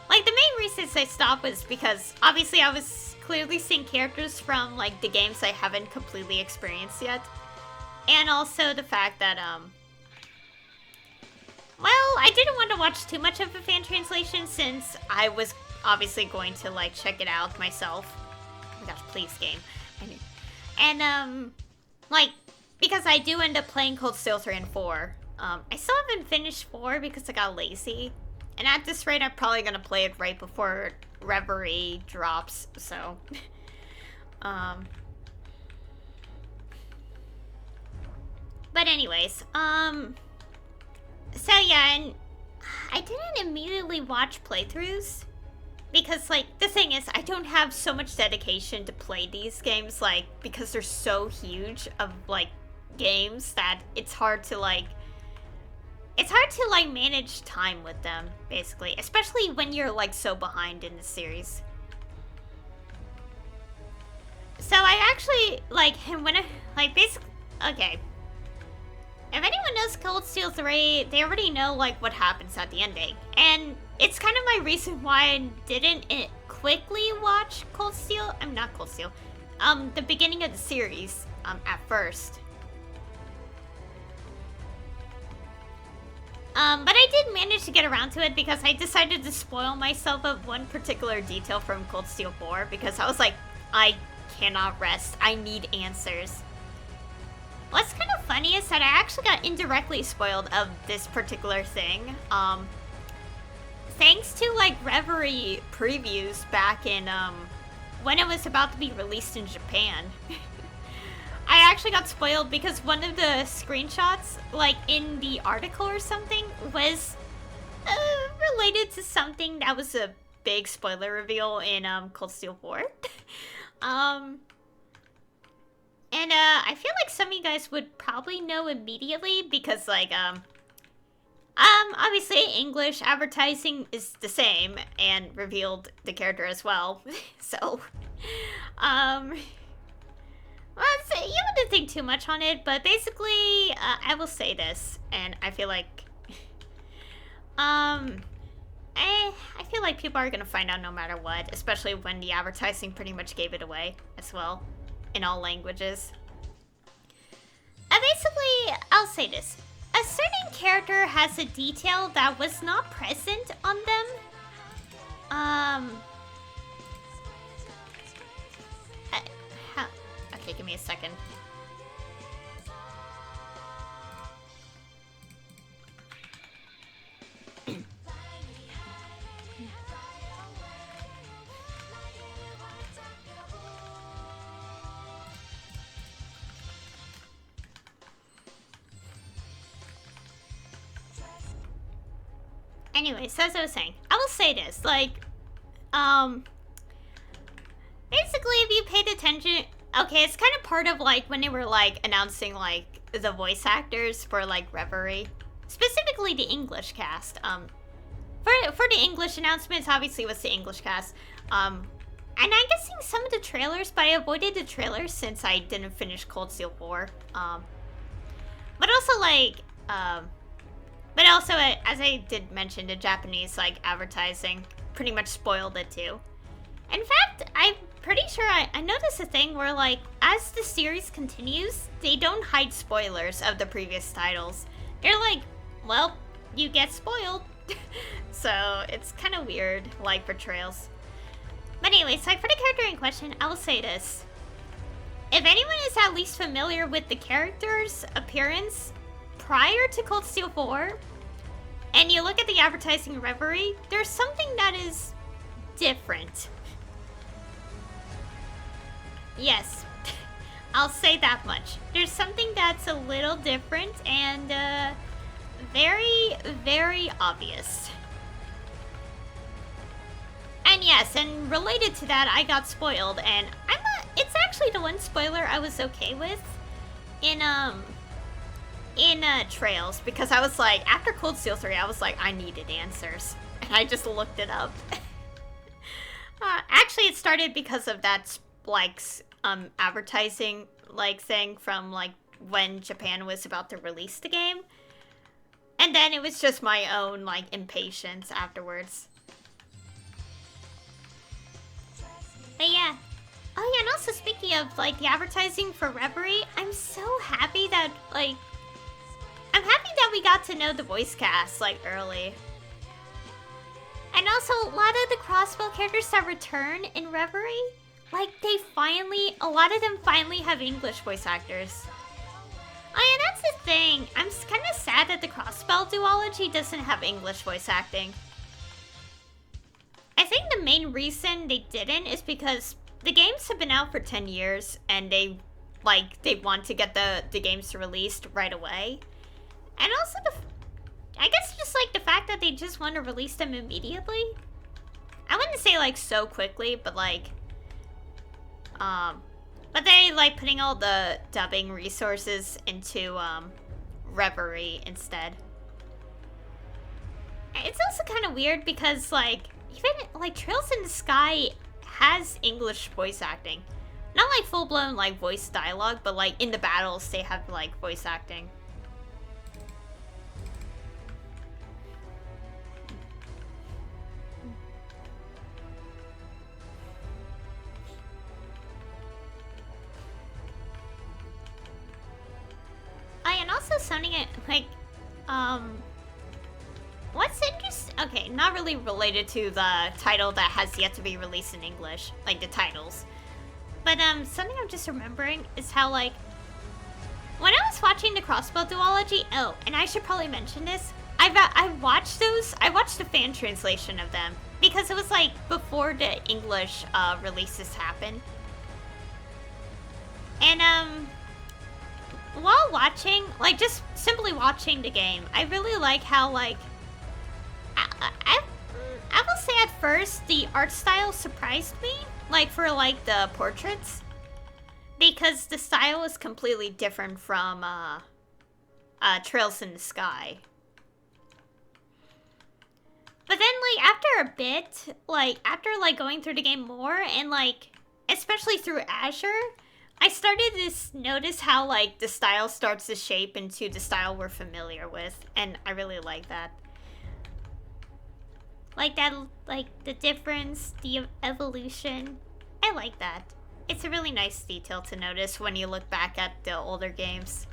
Like, the main reasons I stopped was because, obviously, I was clearly seeing characters from, like, the games I haven't completely experienced yet. And also the fact that, well, I didn't want to watch too much of a fan translation since I was obviously going to, like, check it out myself. Oh my gosh, please, game. And, like, because I do end up playing Cold Steel 3 and 4. I still haven't finished 4 because I got lazy. And at this rate, I'm probably gonna play it right before Reverie drops, so... But anyways, so yeah, and I didn't immediately watch playthroughs. Because, like, the thing is, I don't have so much dedication to play these games, like, because they're so huge of, like, games that it's hard to, like, manage time with them, basically. Especially when you're, like, so behind in the series. So I actually, like, basically, okay. If anyone knows Cold Steel 3, they already know, like, what happens at the ending. And it's kind of my reason why I didn't quickly watch Cold Steel. Not Cold Steel. The beginning of the series, at first. But I did manage to get around to it because I decided to spoil myself of one particular detail from Cold Steel 4 because I was like, I cannot rest. I need answers. What's kind of funny is that I actually got indirectly spoiled of this particular thing. Thanks to, like, Reverie previews back in, when it was about to be released in Japan. I actually got spoiled because one of the screenshots, like, in the article or something, was related to something that was a big spoiler reveal in, Cold Steel 4. And, I feel like some of you guys would probably know immediately because, like, obviously English advertising is the same and revealed the character as well. So, well, so you wouldn't think too much on it, but basically, I will say this, and I feel like, I feel like people are gonna find out no matter what, especially when the advertising pretty much gave it away as well. In all languages. Basically, I'll say this. A certain character has a detail that was not present on them. Okay, give me a second. Anyways, so as I was saying, I will say this, like, basically if you paid attention, okay, it's kind of part of, like, when they were, like, announcing, like, the voice actors for, like, Reverie, specifically the English cast, for the English announcements, obviously it was the English cast, and I'm guessing some of the trailers, but I avoided the trailers since I didn't finish Cold Steel 4, but also, like, But also, as I did mention, the Japanese, like, advertising pretty much spoiled it too. In fact, I'm pretty sure I noticed a thing where, like, as the series continues, they don't hide spoilers of the previous titles. They're like, well, you get spoiled. So, it's kind of weird, like, portrayals. But anyways, like, for the character in question, I will say this. If anyone is at least familiar with the character's appearance prior to Cold Steel 4, and you look at the advertising Reverie, there's something that is different. Yes, I'll say that much. There's something that's a little different and very, very obvious. And yes, and related to that, I got spoiled, and it's actually the one spoiler I was okay with in Trails, because I was like, after Cold Steel 3, I was like, I needed answers, and I just looked it up. Actually, it started because of that, like, advertising, like, thing from, like, when Japan was about to release the game. And then it was just my own, like, impatience afterwards. But yeah. Oh yeah, and also speaking of, like, the advertising for Reverie, I'm so happy that, like, I'm happy that we got to know the voice cast, like, early. And also, a lot of the crossbow characters that return in Reverie, like, a lot of them finally have English voice actors. Oh yeah, that's the thing. I'm kind of sad that the crossbow duology doesn't have English voice acting. I think the main reason they didn't is because the games have been out for 10 years, and they want to get the games released right away. And also, I guess just, like, the fact that they just want to release them immediately. I wouldn't say, like, so quickly, but, like, but they, like, putting all the dubbing resources into, Reverie instead. It's also kind of weird because, like, even, like, Trails in the Sky has English voice acting. Not, like, full-blown, like, voice dialogue, but, like, in the battles, they have, like, voice acting. And also sounding it, like, what's interesting? Okay, not really related to the title that has yet to be released in English, like the titles. But, something I'm just remembering is how, like, when I was watching the crossbow duology, oh, and I should probably mention this, I watched the fan translation of them, because it was, like, before the English, releases happened. And, while watching, like, just simply watching the game, I really like how, like, I will say at first, the art style surprised me, like, for, like, the portraits. Because the style is completely different from, Trails in the Sky. But then, like, after a bit, like, after, like, going through the game more, and, like, especially through Azure, I started to notice how, like, the style starts to shape into the style we're familiar with, and I really like that. Like that, like, the difference, the evolution. I like that. It's a really nice detail to notice when you look back at the older games.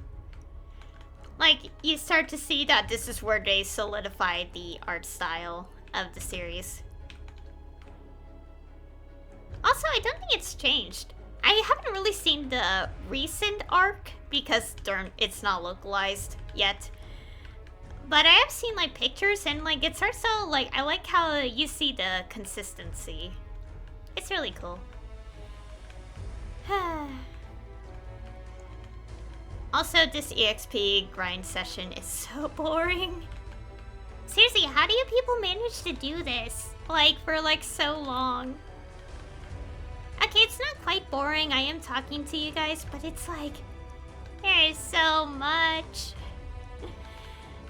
Like, you start to see that this is where they solidified the art style of the series. Also, I don't think it's changed. I haven't really seen the recent arc because it's not localized yet. But I have seen, like, pictures, and, like, it starts to, like, I like how you see the consistency. It's really cool. Also, this EXP grind session is so boring. Seriously, how do you people manage to do this? Like, for, like, so long? Okay, it's not quite boring, I am talking to you guys, but it's like, there is so much.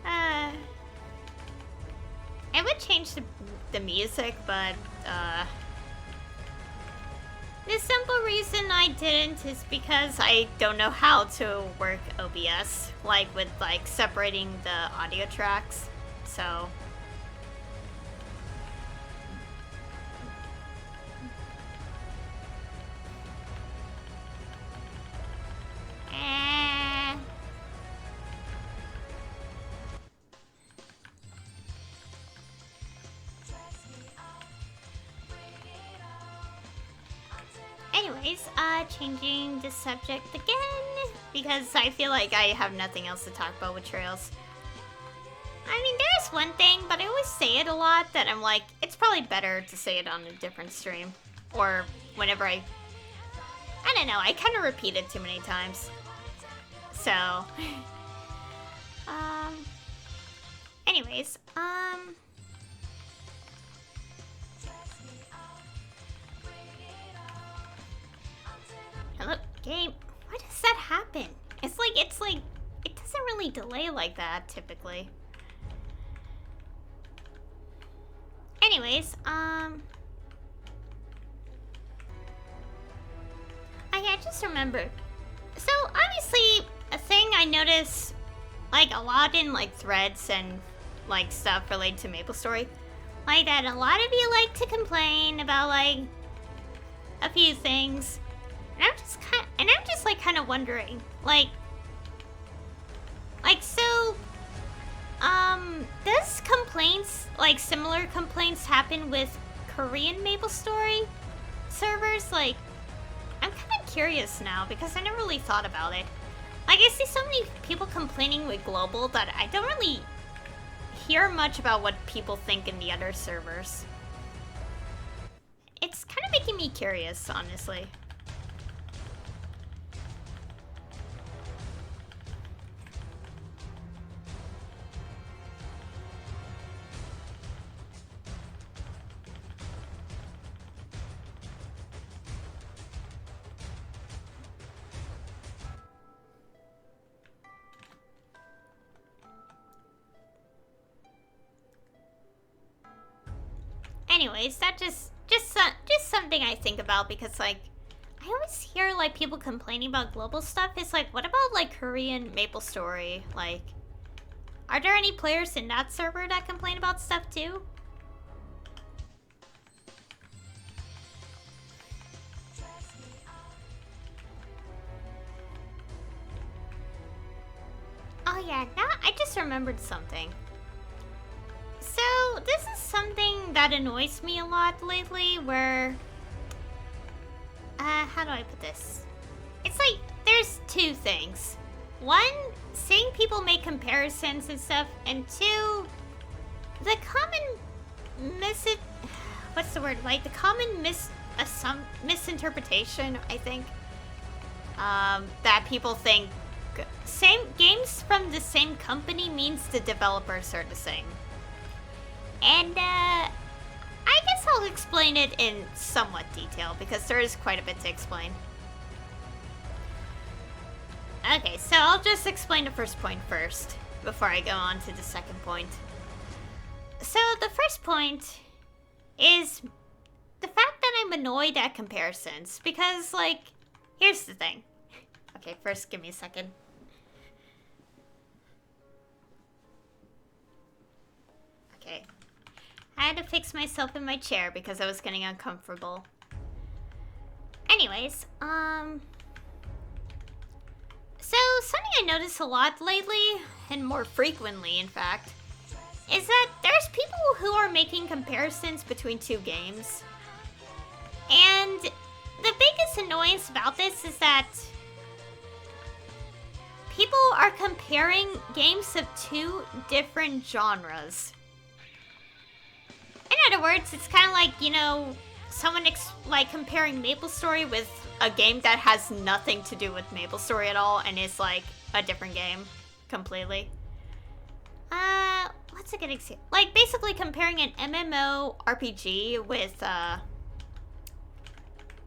I would change the music, but, The simple reason I didn't is because I don't know how to work OBS, like with like separating the audio tracks. So eh. Anyways, changing the subject again because I feel like I have nothing else to talk about with Trails. I mean, there's one thing, but I always say it a lot that I'm like, it's probably better to say it on a different stream. Or whenever I don't know, I kind of repeat it too many times. So, anyways, hello, game. Why does that happen? It's like, it doesn't really delay like that, typically. Anyways, oh yeah, I just remembered. So, obviously, a thing I notice, like, a lot in, like, threads and, like, stuff related to Maplestory, like, that a lot of you like to complain about, like, a few things. And I'm just like kind of wondering, like, so, does complaints, like similar complaints, happen with Korean Maplestory servers? Like, I'm kind of curious now because I never really thought about it. Like, I see so many people complaining with global that I don't really hear much about what people think in the other servers. It's kind of making me curious, honestly. Anyways, that just something I think about because, like, I always hear, like, people complaining about global stuff. It's like, what about, like, Korean Maplestory? Like, are there any players in that server that complain about stuff too? Oh yeah, now I just remembered something. So, this is something that annoys me a lot lately, where... how do I put this? It's like, there's two things. One, seeing people make comparisons and stuff, and two, the common what's the word? Like, the common misinterpretation, I think, that people think same games from the same company means the developers are the same. And, I guess I'll explain it in somewhat detail, because there is quite a bit to explain. Okay, so I'll just explain the first point first, before I go on to the second point. So, the first point is the fact that I'm annoyed at comparisons, because, like, here's the thing. Okay, first give me a second. Okay. I had to fix myself in my chair because I was getting uncomfortable. Anyways, so something I notice a lot lately, and more frequently in fact, is that there's people who are making comparisons between two games. And the biggest annoyance about this is that people are comparing games of two different genres. In other words, it's kind of like, you know, someone like comparing Maplestory with a game that has nothing to do with Maplestory at all and is like a different game completely. What's a good example? Like basically comparing an MMO RPG with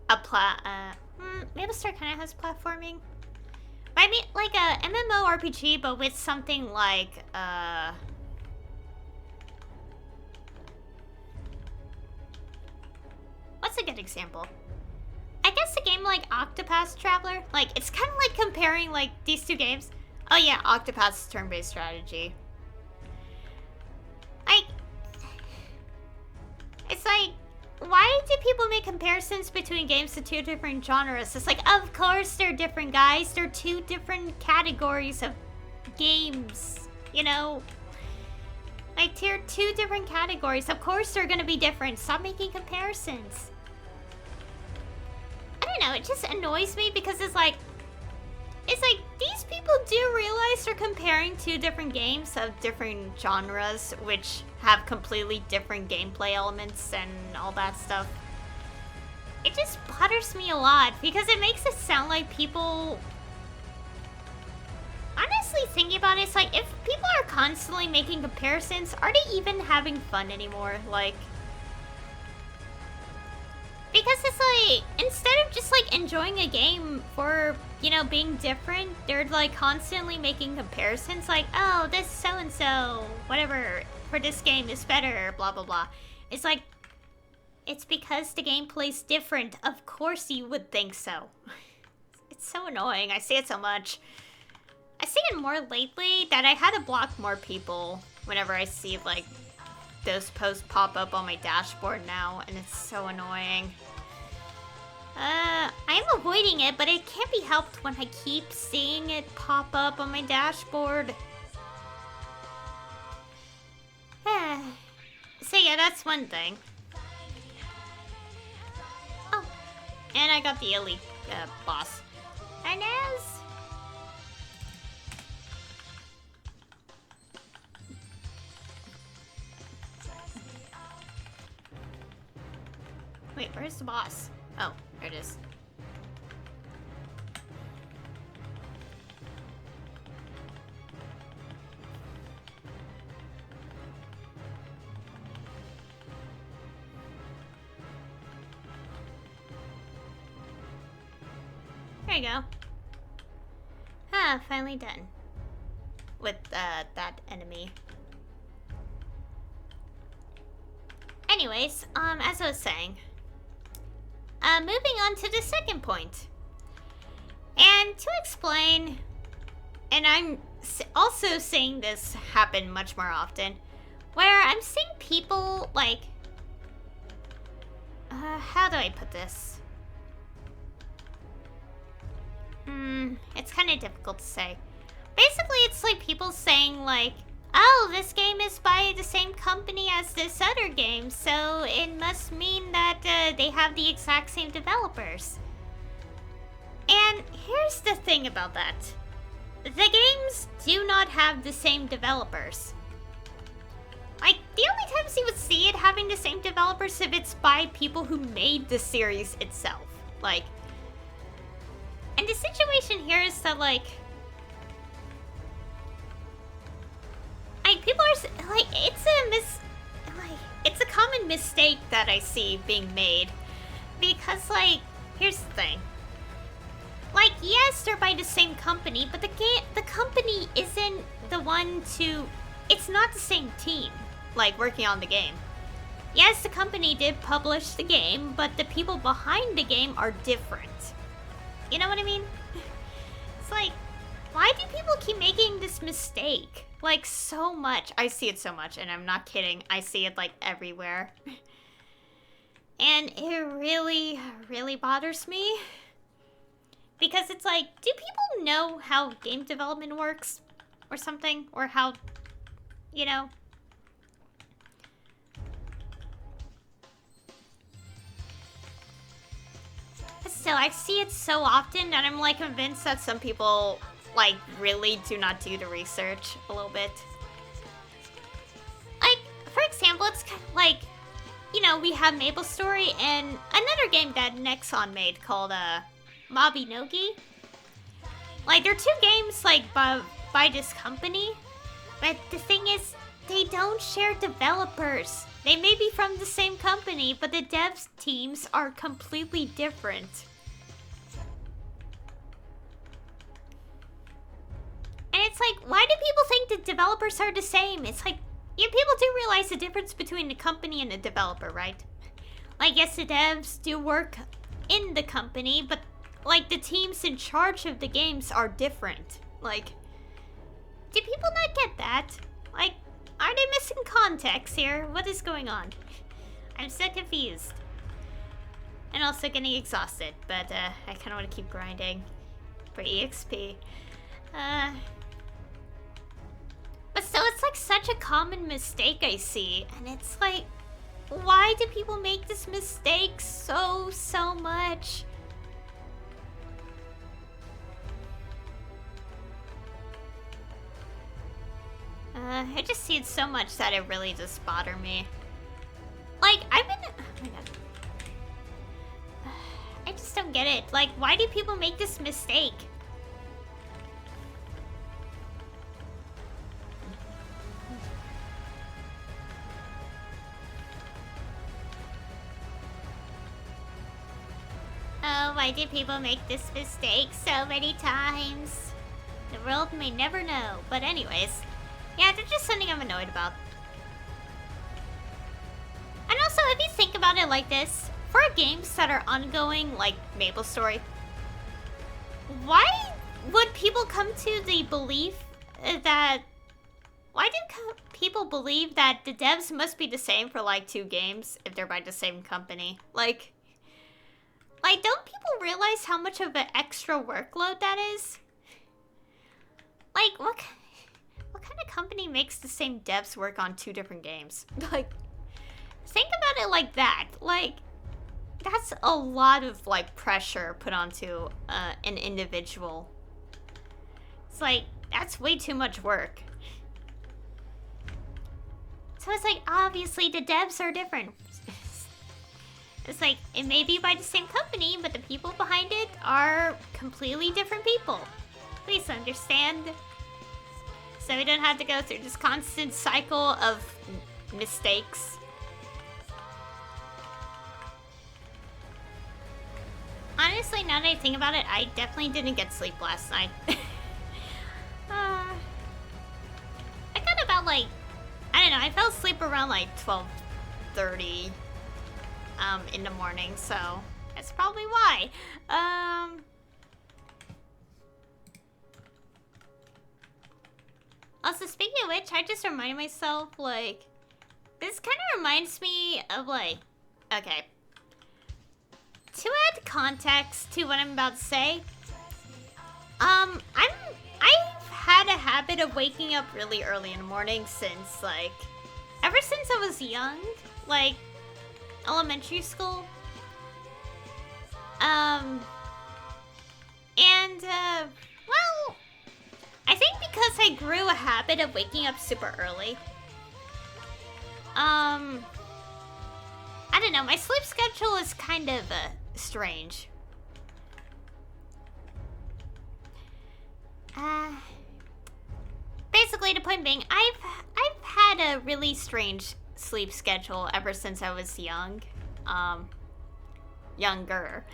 Maplestory kind of has platforming. I mean, like a MMO RPG, but with something like what's a good example? I game like Octopath Traveler? Like, it's kind of like comparing, like, these two games. Oh yeah, Octopath's turn-based strategy. Like, it's like, why do people make comparisons between games to two different genres? It's like, of course they're different, guys. They're two different categories of games, you know? Like, they're two different categories. Of course they're gonna be different. Stop making comparisons. I don't know, it just annoys me because it's like, these people do realize they're comparing two different games of different genres, which have completely different gameplay elements and all that stuff. It just bothers me a lot because it makes it sound like people... Honestly, thinking about it, it's like, if people are constantly making comparisons, are they even having fun anymore? Like... Because it's like, instead of just like enjoying a game for, you know, being different, they're like constantly making comparisons like, oh, this so-and-so, whatever, for this game is better, blah, blah, blah. It's like, it's because the gameplay's different. Of course you would think so. It's so annoying. I see it so much. I see it more lately that I had to block more people whenever I see like those posts pop up on my dashboard now, and it's so annoying. I'm avoiding it, but it can't be helped when I keep seeing it pop up on my dashboard. So yeah, that's one thing. Oh, and I got the elite boss. Inez! Wait, where's the boss? Oh, there it is. There you go. Ah, finally done. With, that enemy. Anyways, as I was saying... moving on to the second point. And to explain, and I'm also seeing this happen much more often, where I'm seeing people, like, how do I put this? It's kind of difficult to say. Basically, it's like people saying, like, oh, this game is by the same company as this other game, so it must mean that they have the exact same developers. And here's the thing about that. The games do not have the same developers. Like, the only times you would see it having the same developers if it's by people who made the series itself. Like, and the situation here is that, like, people are, like, it's a common mistake that I see being made. Because, like, here's the thing. Like, yes, they're by the same company, but the company isn't the one to, it's not the same team, like, working on the game. Yes, the company did publish the game, but the people behind the game are different. You know what I mean? It's like, why do people keep making this mistake? Like, so much. I see it so much, and I'm not kidding. I see it, like, everywhere. And it really, really bothers me. Because it's like, do people know how game development works? Or something? Or how, you know? But still, I see it so often, and I'm, like, convinced that some people... like, really do not do the research a little bit. Like, for example, it's kind of like, you know, we have Maplestory and another game that Nexon made called, Mabinogi. Like, they're two games, like, by this company. But the thing is, they don't share developers. They may be from the same company, but the devs teams are completely different. And it's like, why do people think the developers are the same? It's like, yeah, people do realize the difference between the company and the developer, right? Like, yes, the devs do work in the company, but like the teams in charge of the games are different. Like, do people not get that? Like, are they missing context here? What is going on? I'm so confused. And also getting exhausted, but I kind of want to keep grinding for EXP. But still, it's like such a common mistake I see, and it's like, why do people make this mistake so much? I just see it so much that it really does bother me. Like, I've been... Oh my god. I just don't get it. Like, why do people make this mistake? Oh, why do people make this mistake so many times? The world may never know. But anyways, yeah, that's just something I'm annoyed about. And also, if you think about it like this, for games that are ongoing, like Maplestory, why would people come to the belief that... Why do people believe that the devs must be the same for like 2 games if they're by the same company? Like, don't people realize how much of an extra workload that is? Like, what kind of company makes the same devs work on 2 different games? Like, think about it like that. Like, that's a lot of, like, pressure put onto an individual. It's like, that's way too much work. So it's like, obviously the devs are different. It's like, it may be by the same company, but the people behind it are completely different people. Please understand. So we don't have to go through this constant cycle of mistakes. Honestly, now that I think about it, I definitely didn't get sleep last night. I got about like, I don't know, I fell asleep around like 12:30 in the morning, so that's probably why. Also, speaking of which, I just reminded myself, like, this kind of reminds me of, like, okay. To add context to what I'm about to say, I've had a habit of waking up really early in the morning since, like, ever since I was young, like, elementary school. Well, I think because I grew a habit of waking up super early. I don't know, my sleep schedule is kind of, strange. Basically, the point being, I've had a really strange sleep schedule ever since I was young. Younger.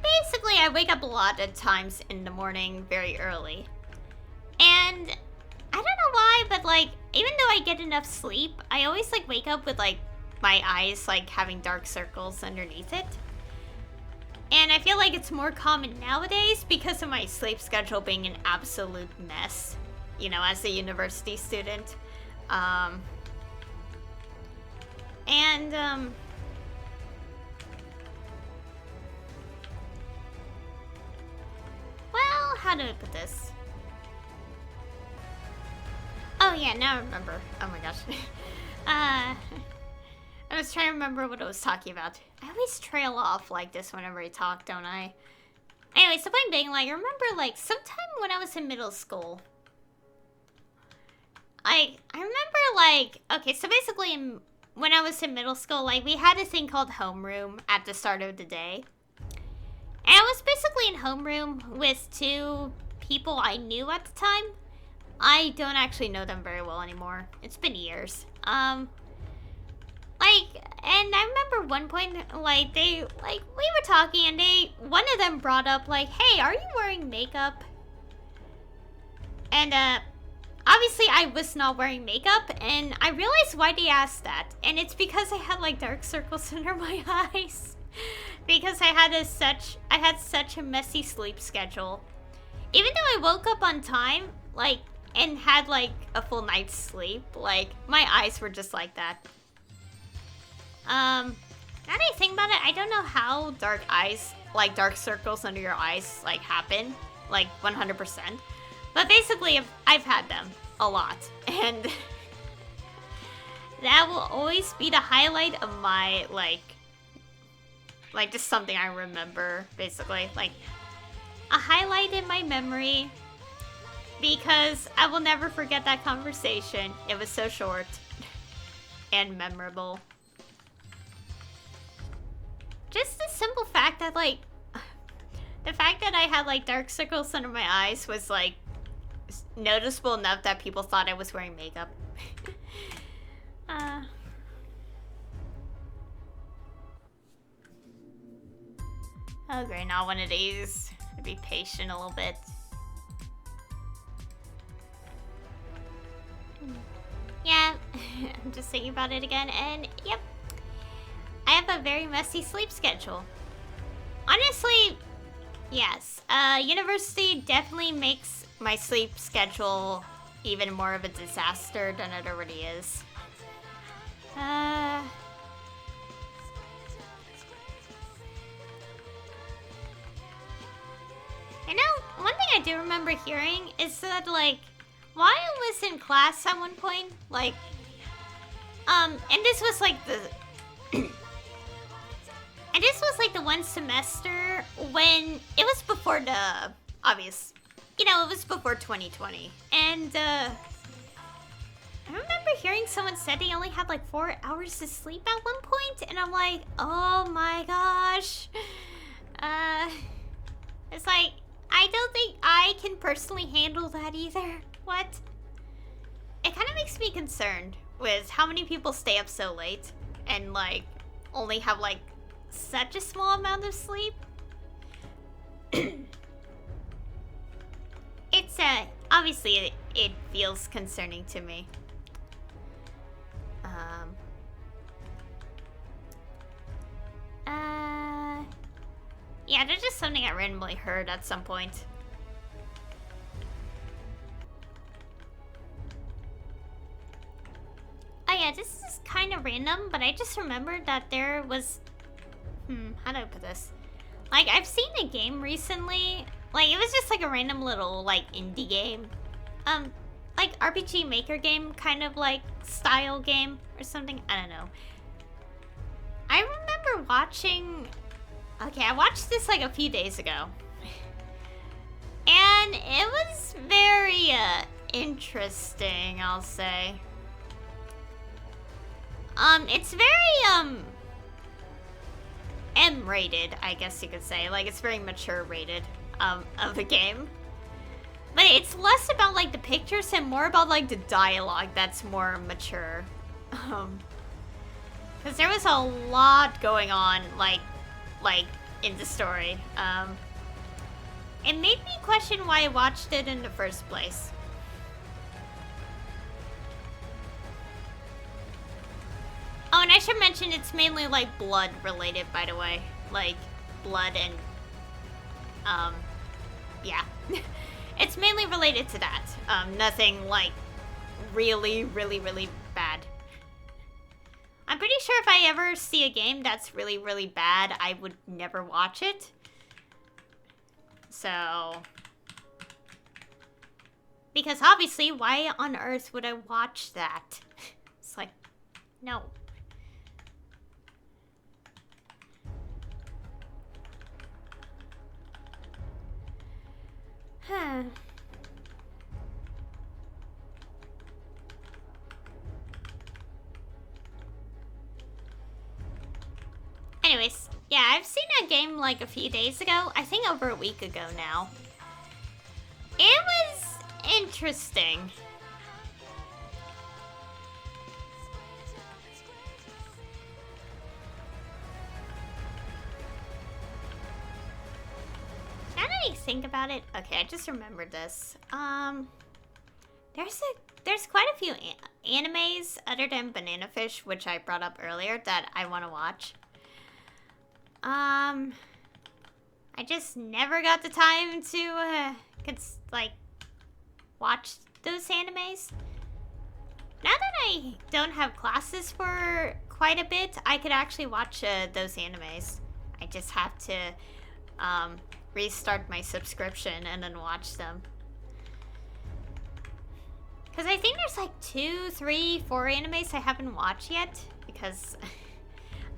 Basically, I wake up a lot of times in the morning very early. And I don't know why, but like, even though I get enough sleep, I always like wake up with like my eyes like having dark circles underneath it. And I feel like it's more common nowadays because of my sleep schedule being an absolute mess, you know, as a university student. Well, how do I put this? Oh yeah, now I remember. Oh my gosh. I was trying to remember what I was talking about. I always trail off like this whenever I talk, don't I? Anyways, the point being, like, I remember, like, sometime when I was in middle school, I remember, like, okay, so basically, when I was in middle school, like, we had a thing called homeroom at the start of the day. And I was basically in homeroom with 2 people I knew at the time. I don't actually know them very well anymore. It's been years. Like, and I remember one point, like, we were talking and one of them brought up, like, hey, are you wearing makeup? And, obviously I was not wearing makeup, and I realized why they asked that. And it's because I had, like, dark circles under my eyes. Because I had such a messy sleep schedule. Even though I woke up on time, like, and had, like, a full night's sleep, like, my eyes were just like that. Now that I think about it, I don't know how dark eyes, like, dark circles under your eyes, like, happen, like, 100%. But basically, I've had them a lot, and that will always be the highlight of my, like, just something I remember, basically. Like, a highlight in my memory, because I will never forget that conversation. It was so short and memorable. Just the simple fact that, like, the fact that I had, like, dark circles under my eyes was, like, noticeable enough that people thought I was wearing makeup. Oh great, not one of these. Be patient a little bit. Yeah, I'm just thinking about it again, and yep. I have a very messy sleep schedule. Honestly, yes. University definitely makes my sleep schedule even more of a disaster than it already is. I know, one thing I do remember hearing is that, like, while I was in class at one point, like, and this was, like, and this was, like, the one semester when it was before the obvious, you know, it was before 2020. And, I remember hearing someone said they only had, like, 4 hours to sleep at one point, and I'm like, oh my gosh. It's like, I don't think I can personally handle that either. What? It kind of makes me concerned with how many people stay up so late and, like, only have, like, such a small amount of sleep. It's, obviously it feels concerning to me. Yeah, there's just something I randomly heard at some point. Oh yeah, this is kind of random, but I just remembered that there was... how do I put this? Like, I've seen a game recently. Like, it was just like a random little, like, indie game. Like, RPG Maker game, kind of like style game or something. I don't know. I remember watching... Okay, I watched this like a few days ago. And it was very, interesting, I'll say. It's very, M-rated, I guess you could say. Like, it's very mature rated, of the game. But it's less about, like, the pictures and more about, like, the dialogue that's more mature. Because there was a lot going on, like, in the story. It made me question why I watched it in the first place. Oh, and I should mention it's mainly, like, blood related, by the way. Like, blood and, yeah. It's mainly related to that. Nothing, like, really, really, really bad. I'm pretty sure if I ever see a game that's really, really bad, I would never watch it. So... Because obviously, why on earth would I watch that? It's like, no. Huh. Anyways, yeah, I've seen a game like a few days ago. I think over a week ago now. It was interesting. Now that I think about it, okay, I just remembered this. there's quite a few animes other than Banana Fish, which I brought up earlier, that I want to watch. I just never got the time to like watch those animes. Now that I don't have classes for quite a bit, I could actually watch those animes. I just have to restart my subscription and then watch them. Because I think there's like 2, 3, 4 animes I haven't watched yet. Because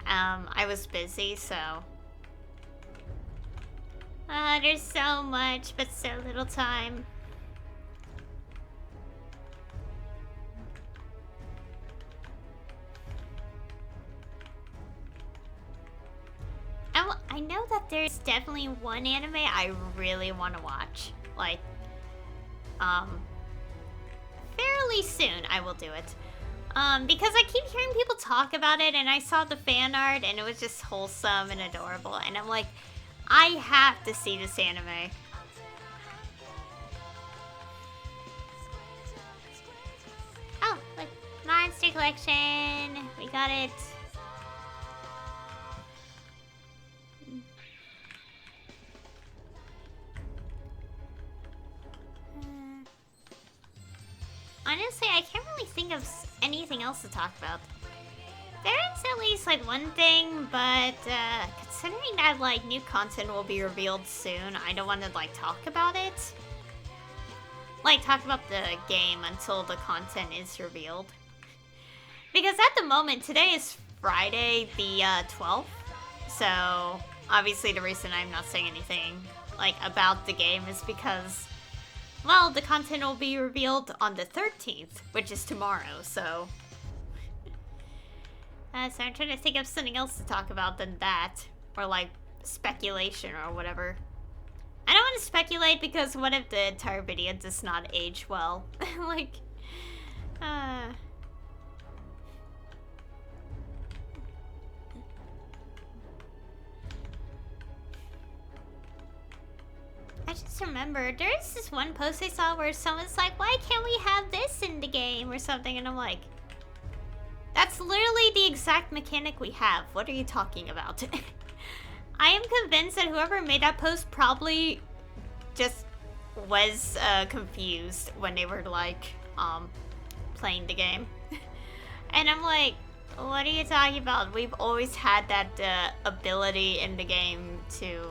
I was busy, so... there's so much, but so little time. I know that there's definitely one anime I really want to watch. Like, fairly soon I will do it. Because I keep hearing people talk about it, and I saw the fan art, and it was just wholesome and adorable, and I'm like, I have to see this anime. Oh, look, Monster Collection. We got it. Honestly, I can't really think of anything else to talk about. There is at least like one thing, but considering that like new content will be revealed soon, I don't want to like talk about it. Like talk about the game until the content is revealed. Because at the moment, today is Friday the 12th. So obviously the reason I'm not saying anything like about the game is because, well, the content will be revealed on the 13th, which is tomorrow, so... so I'm trying to think of something else to talk about than that. Or, like, speculation or whatever. I don't want to speculate because what if the entire video does not age well? Like, I just remember, there's this one post I saw where someone's like, why can't we have this in the game or something? And I'm like, that's literally the exact mechanic we have. What are you talking about? I am convinced that whoever made that post probably just was confused when they were like, playing the game. And I'm like, what are you talking about? We've always had that ability in the game to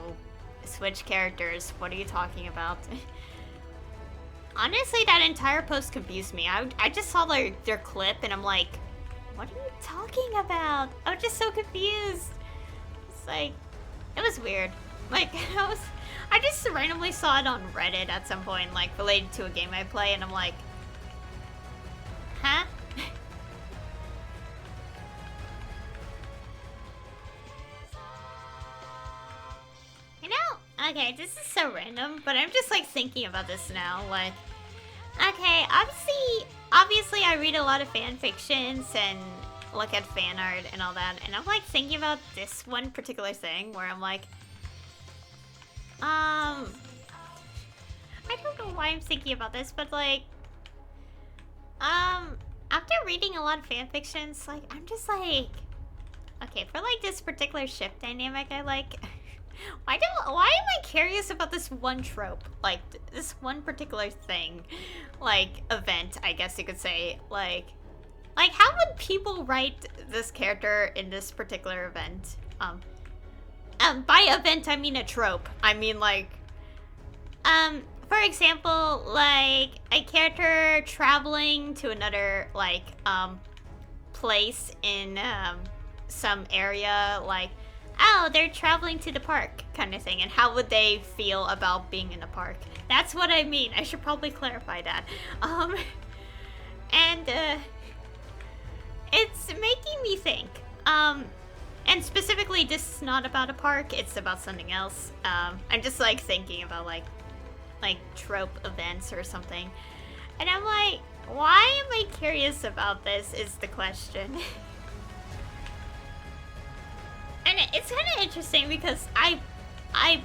switch characters. What are you talking about? Honestly, that entire post confused me. I just saw their clip and I'm like, what are you talking about? I was just so confused. It's like, it was weird. Like, I just randomly saw it on Reddit at some point, like related to a game I play, and I'm like, huh? You know, okay, this is so random, but I'm just like thinking about this now. Like, okay, obviously I read a lot of fan fictions and look at fan art and all that, and I'm like thinking about this one particular thing where I'm like, I don't know why I'm thinking about this, but like, after reading a lot of fan fictions, like, I'm just like, okay, for like this particular ship dynamic I like, why am I curious about this one trope? Like, this one particular thing, like, event, I guess you could say, like, how would people write this character in this particular event? By event, I mean a trope. I mean, like, for example, like, a character traveling to another, like, place in, some area, like, oh, they're traveling to the park, kind of thing, and how would they feel about being in the park? That's what I mean. I should probably clarify that. It's making me think. And specifically, this is not about a park, it's about something else. I'm just, like, thinking about, like trope events or something. And I'm like, why am I curious about this is the question. And it's kind of interesting because I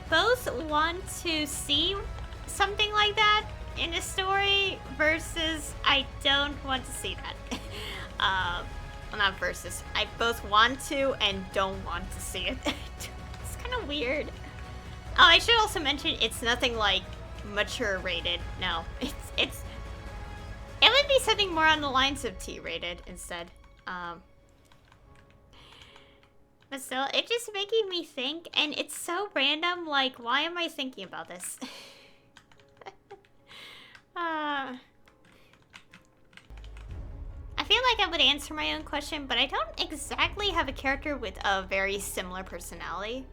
both want to see something like that, in a story versus I don't want to see that. Well, not versus. I both want to and don't want to see it. It's kind of weird. Oh, I should also mention it's nothing like mature rated. No, it would be something more on the lines of T rated instead. But still, it's just making me think, and it's so random. Like, why am I thinking about this? I feel like I would answer my own question, but I don't exactly have a character with a very similar personality.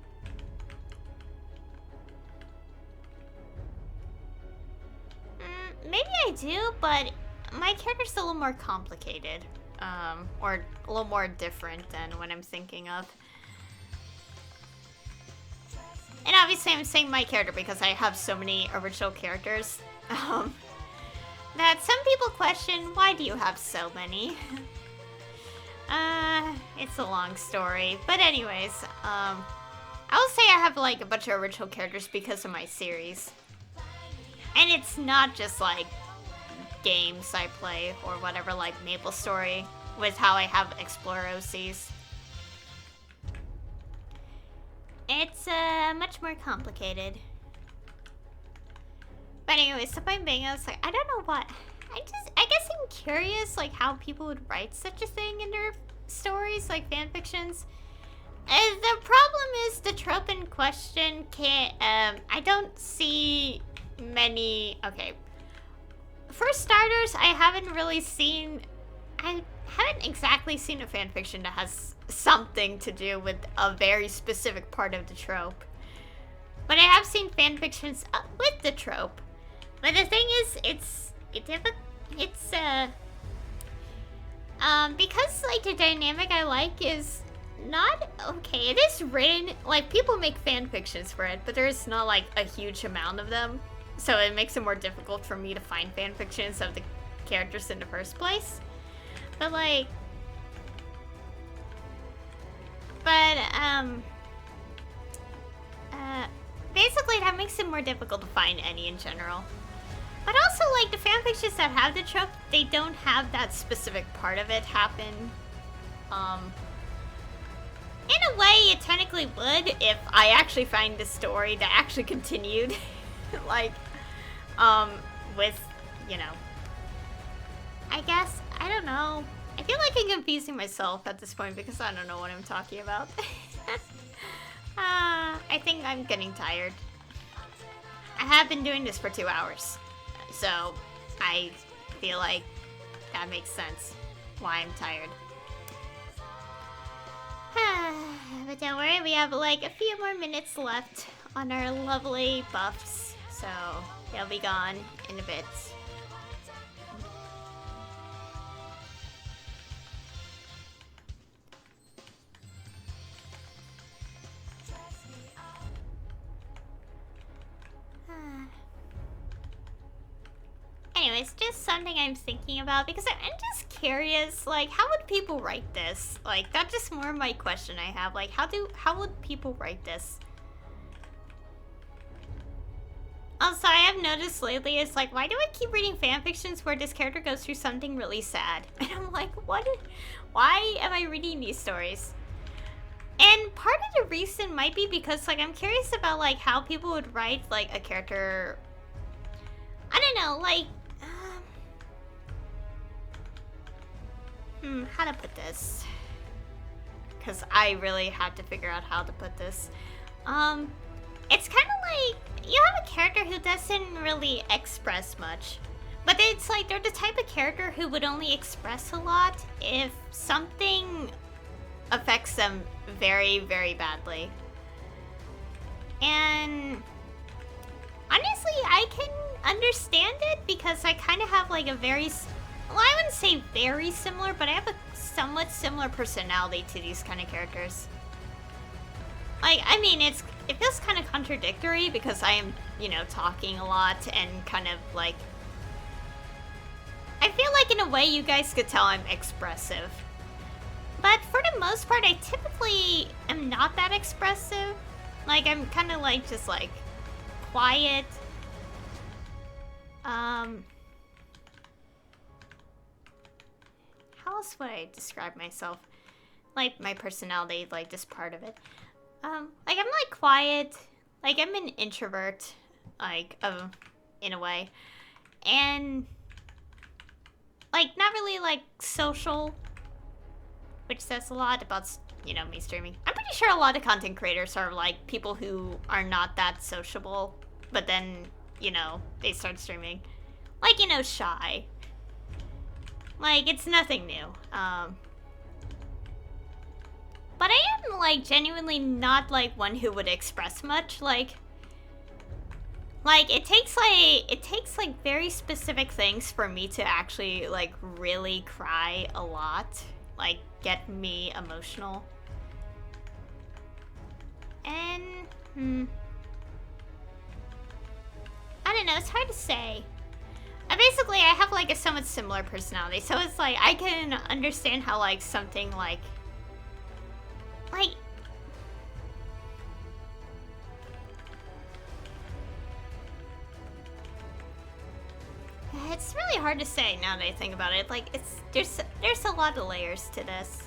Maybe I do, but my character's a little more complicated. Or a little more different than what I'm thinking of. And obviously I'm saying my character because I have so many original characters. That some people question, why do you have so many? It's a long story. But anyways, I will say I have like a bunch of original characters because of my series. And it's not just like games I play or whatever, like Maplestory with how I have Explorer OCs. It's much more complicated. But anyways, the point being, I was like, I don't know what. I guess I'm curious, like, how people would write such a thing in their stories, like fanfictions. The problem is the trope in question can't, I don't see many, okay. For starters, I haven't exactly seen a fanfiction that has something to do with a very specific part of the trope. But I have seen fanfictions with the trope. But the thing is, because like the dynamic I like is not okay. It is written like people make fanfictions for it, but there's not like a huge amount of them, so it makes it more difficult for me to find fanfictions of the characters in the first place. But like, basically that makes it more difficult to find any in general. But also, like, the fanfictions that have the trope, they don't have that specific part of it happen. In a way, it technically would if I actually find the story that actually continued. Like, with, you know. I guess, I don't know. I feel like I'm confusing myself at this point because I don't know what I'm talking about. I think I'm getting tired. I have been doing this for 2 hours. So, I feel like that makes sense why I'm tired. But don't worry, we have like a few more minutes left on our lovely buffs. So, they'll be gone in a bit. Anyways, just something I'm thinking about because I'm just curious, like, how would people write this? Like, that's just more of my question I have. Like, how would people write this? Also, I have noticed lately, it's like, why do I keep reading fanfictions where this character goes through something really sad? And I'm like, why am I reading these stories? And part of the reason might be because, like, I'm curious about, like, how people would write, like, a character. I don't know, like, how to put this? Because I really had to figure out how to put this. It's kind of like, you have a character who doesn't really express much. But it's like, they're the type of character who would only express a lot if something affects them very, very badly. And honestly, I can understand it because I kind of have like a very, well, I wouldn't say very similar, but I have a somewhat similar personality to these kind of characters. Like, I mean, it feels kind of contradictory because I am, you know, talking a lot and kind of like, I feel like in a way you guys could tell I'm expressive. But for the most part, I typically am not that expressive. Like, I'm kind of like, just like, quiet. How else would I describe myself? Like, my personality, like, just part of it. Like, I'm, like, quiet. Like, I'm an introvert. Like, in a way. And, like, not really, like, social. Which says a lot about, you know, me streaming. I'm pretty sure a lot of content creators are, like, people who are not that sociable. But then, you know, they start streaming. Like, you know, shy. Like, it's nothing new. But I am, like, genuinely not, like, one who would express much. Like, it takes, like, very specific things for me to actually, like, really cry a lot. Like, get me emotional. And, I don't know, it's hard to say. Basically, I have, like, a somewhat similar personality, so it's, like, I can understand how, like, something, like... It's really hard to say now that I think about it. Like, there's a lot of layers to this.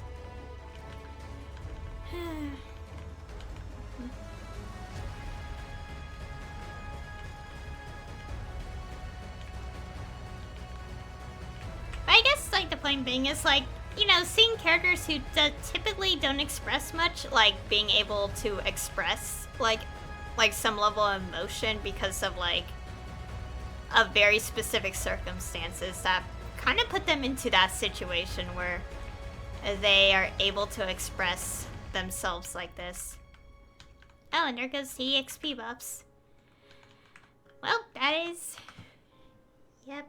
But I guess, like, the point being is, like, you know, seeing characters who typically don't express much, like, being able to express, like some level of emotion because of, like, of very specific circumstances that kind of put them into that situation where they are able to express themselves like this. Oh, and there goes the EXP buffs. Well, that is... Yep.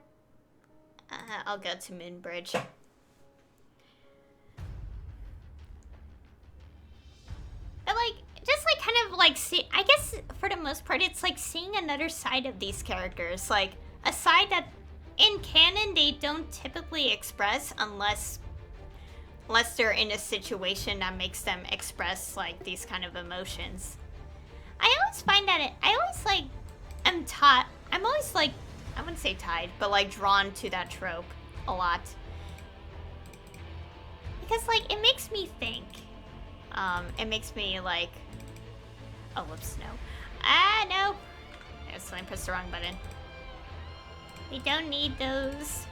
I'll go to Moonbridge. But, like, just, like, kind of, like, see... I guess, for the most part, it's, like, seeing another side of these characters. Like, a side that, in canon, they don't typically express unless they're in a situation that makes them express, like, these kind of emotions. I always find that I always, like, I'm always, like, I wouldn't say tied, but, like, drawn to that trope a lot. Because, like, it makes me think. It makes me, like... Oh, whoops, no. Ah, no! I pressed the wrong button. We don't need those.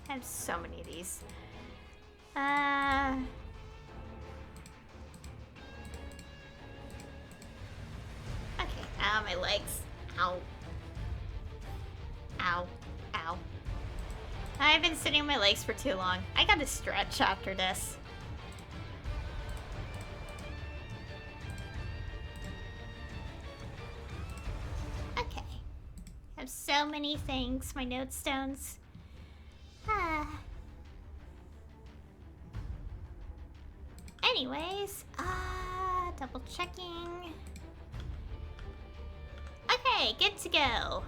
I have so many of these. Okay, ow, my legs. Ow. Ow. Ow. I've been sitting on my legs for too long. I gotta stretch after this. Okay. I have so many things, my note stones. Anyways, double checking. Okay, good to go.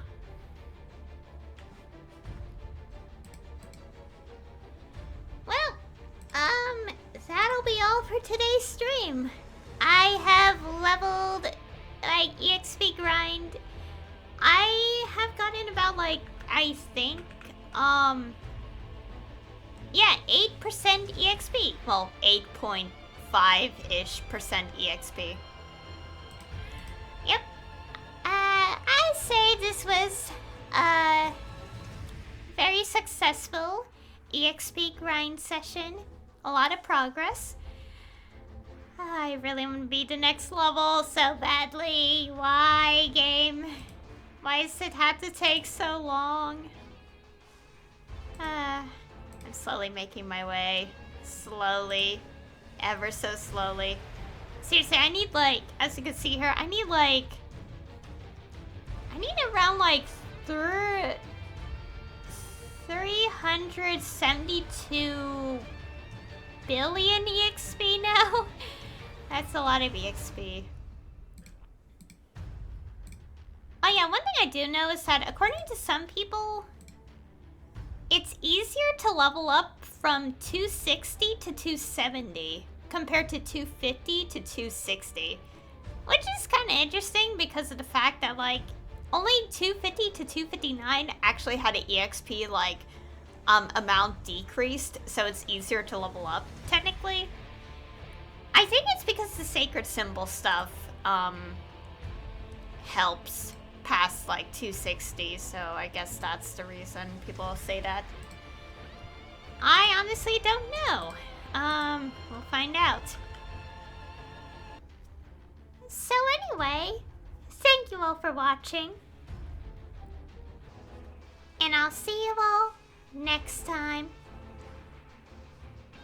Well, that'll be all for today's stream. I have leveled, like, EXP grind. I have gotten about, like, I think, yeah, 8% EXP. Well, 8.5-ish% EXP. Yep. I say this was a very successful EXP grind session. A lot of progress. I really want to beat the next level so badly. Why, game? Why does it have to take so long? I'm slowly making my way. Slowly. Ever so slowly. Seriously, I need, like, as you can see here, I need around, like, 372 billion EXP now. That's a lot of EXP. Oh Oh yeah, one thing I do know is that according to some people, it's easier to level up from 260 to 270 compared to 250 to 260. Which is kind of interesting because of the fact that, like, only 250 to 259 actually had an EXP, like, amount decreased, so it's easier to level up, technically. I think it's because the sacred symbol stuff, helps past, like, 260, so I guess that's the reason people say that. I honestly don't know. We'll find out. So anyway, thank you all for watching. And I'll see you all next time.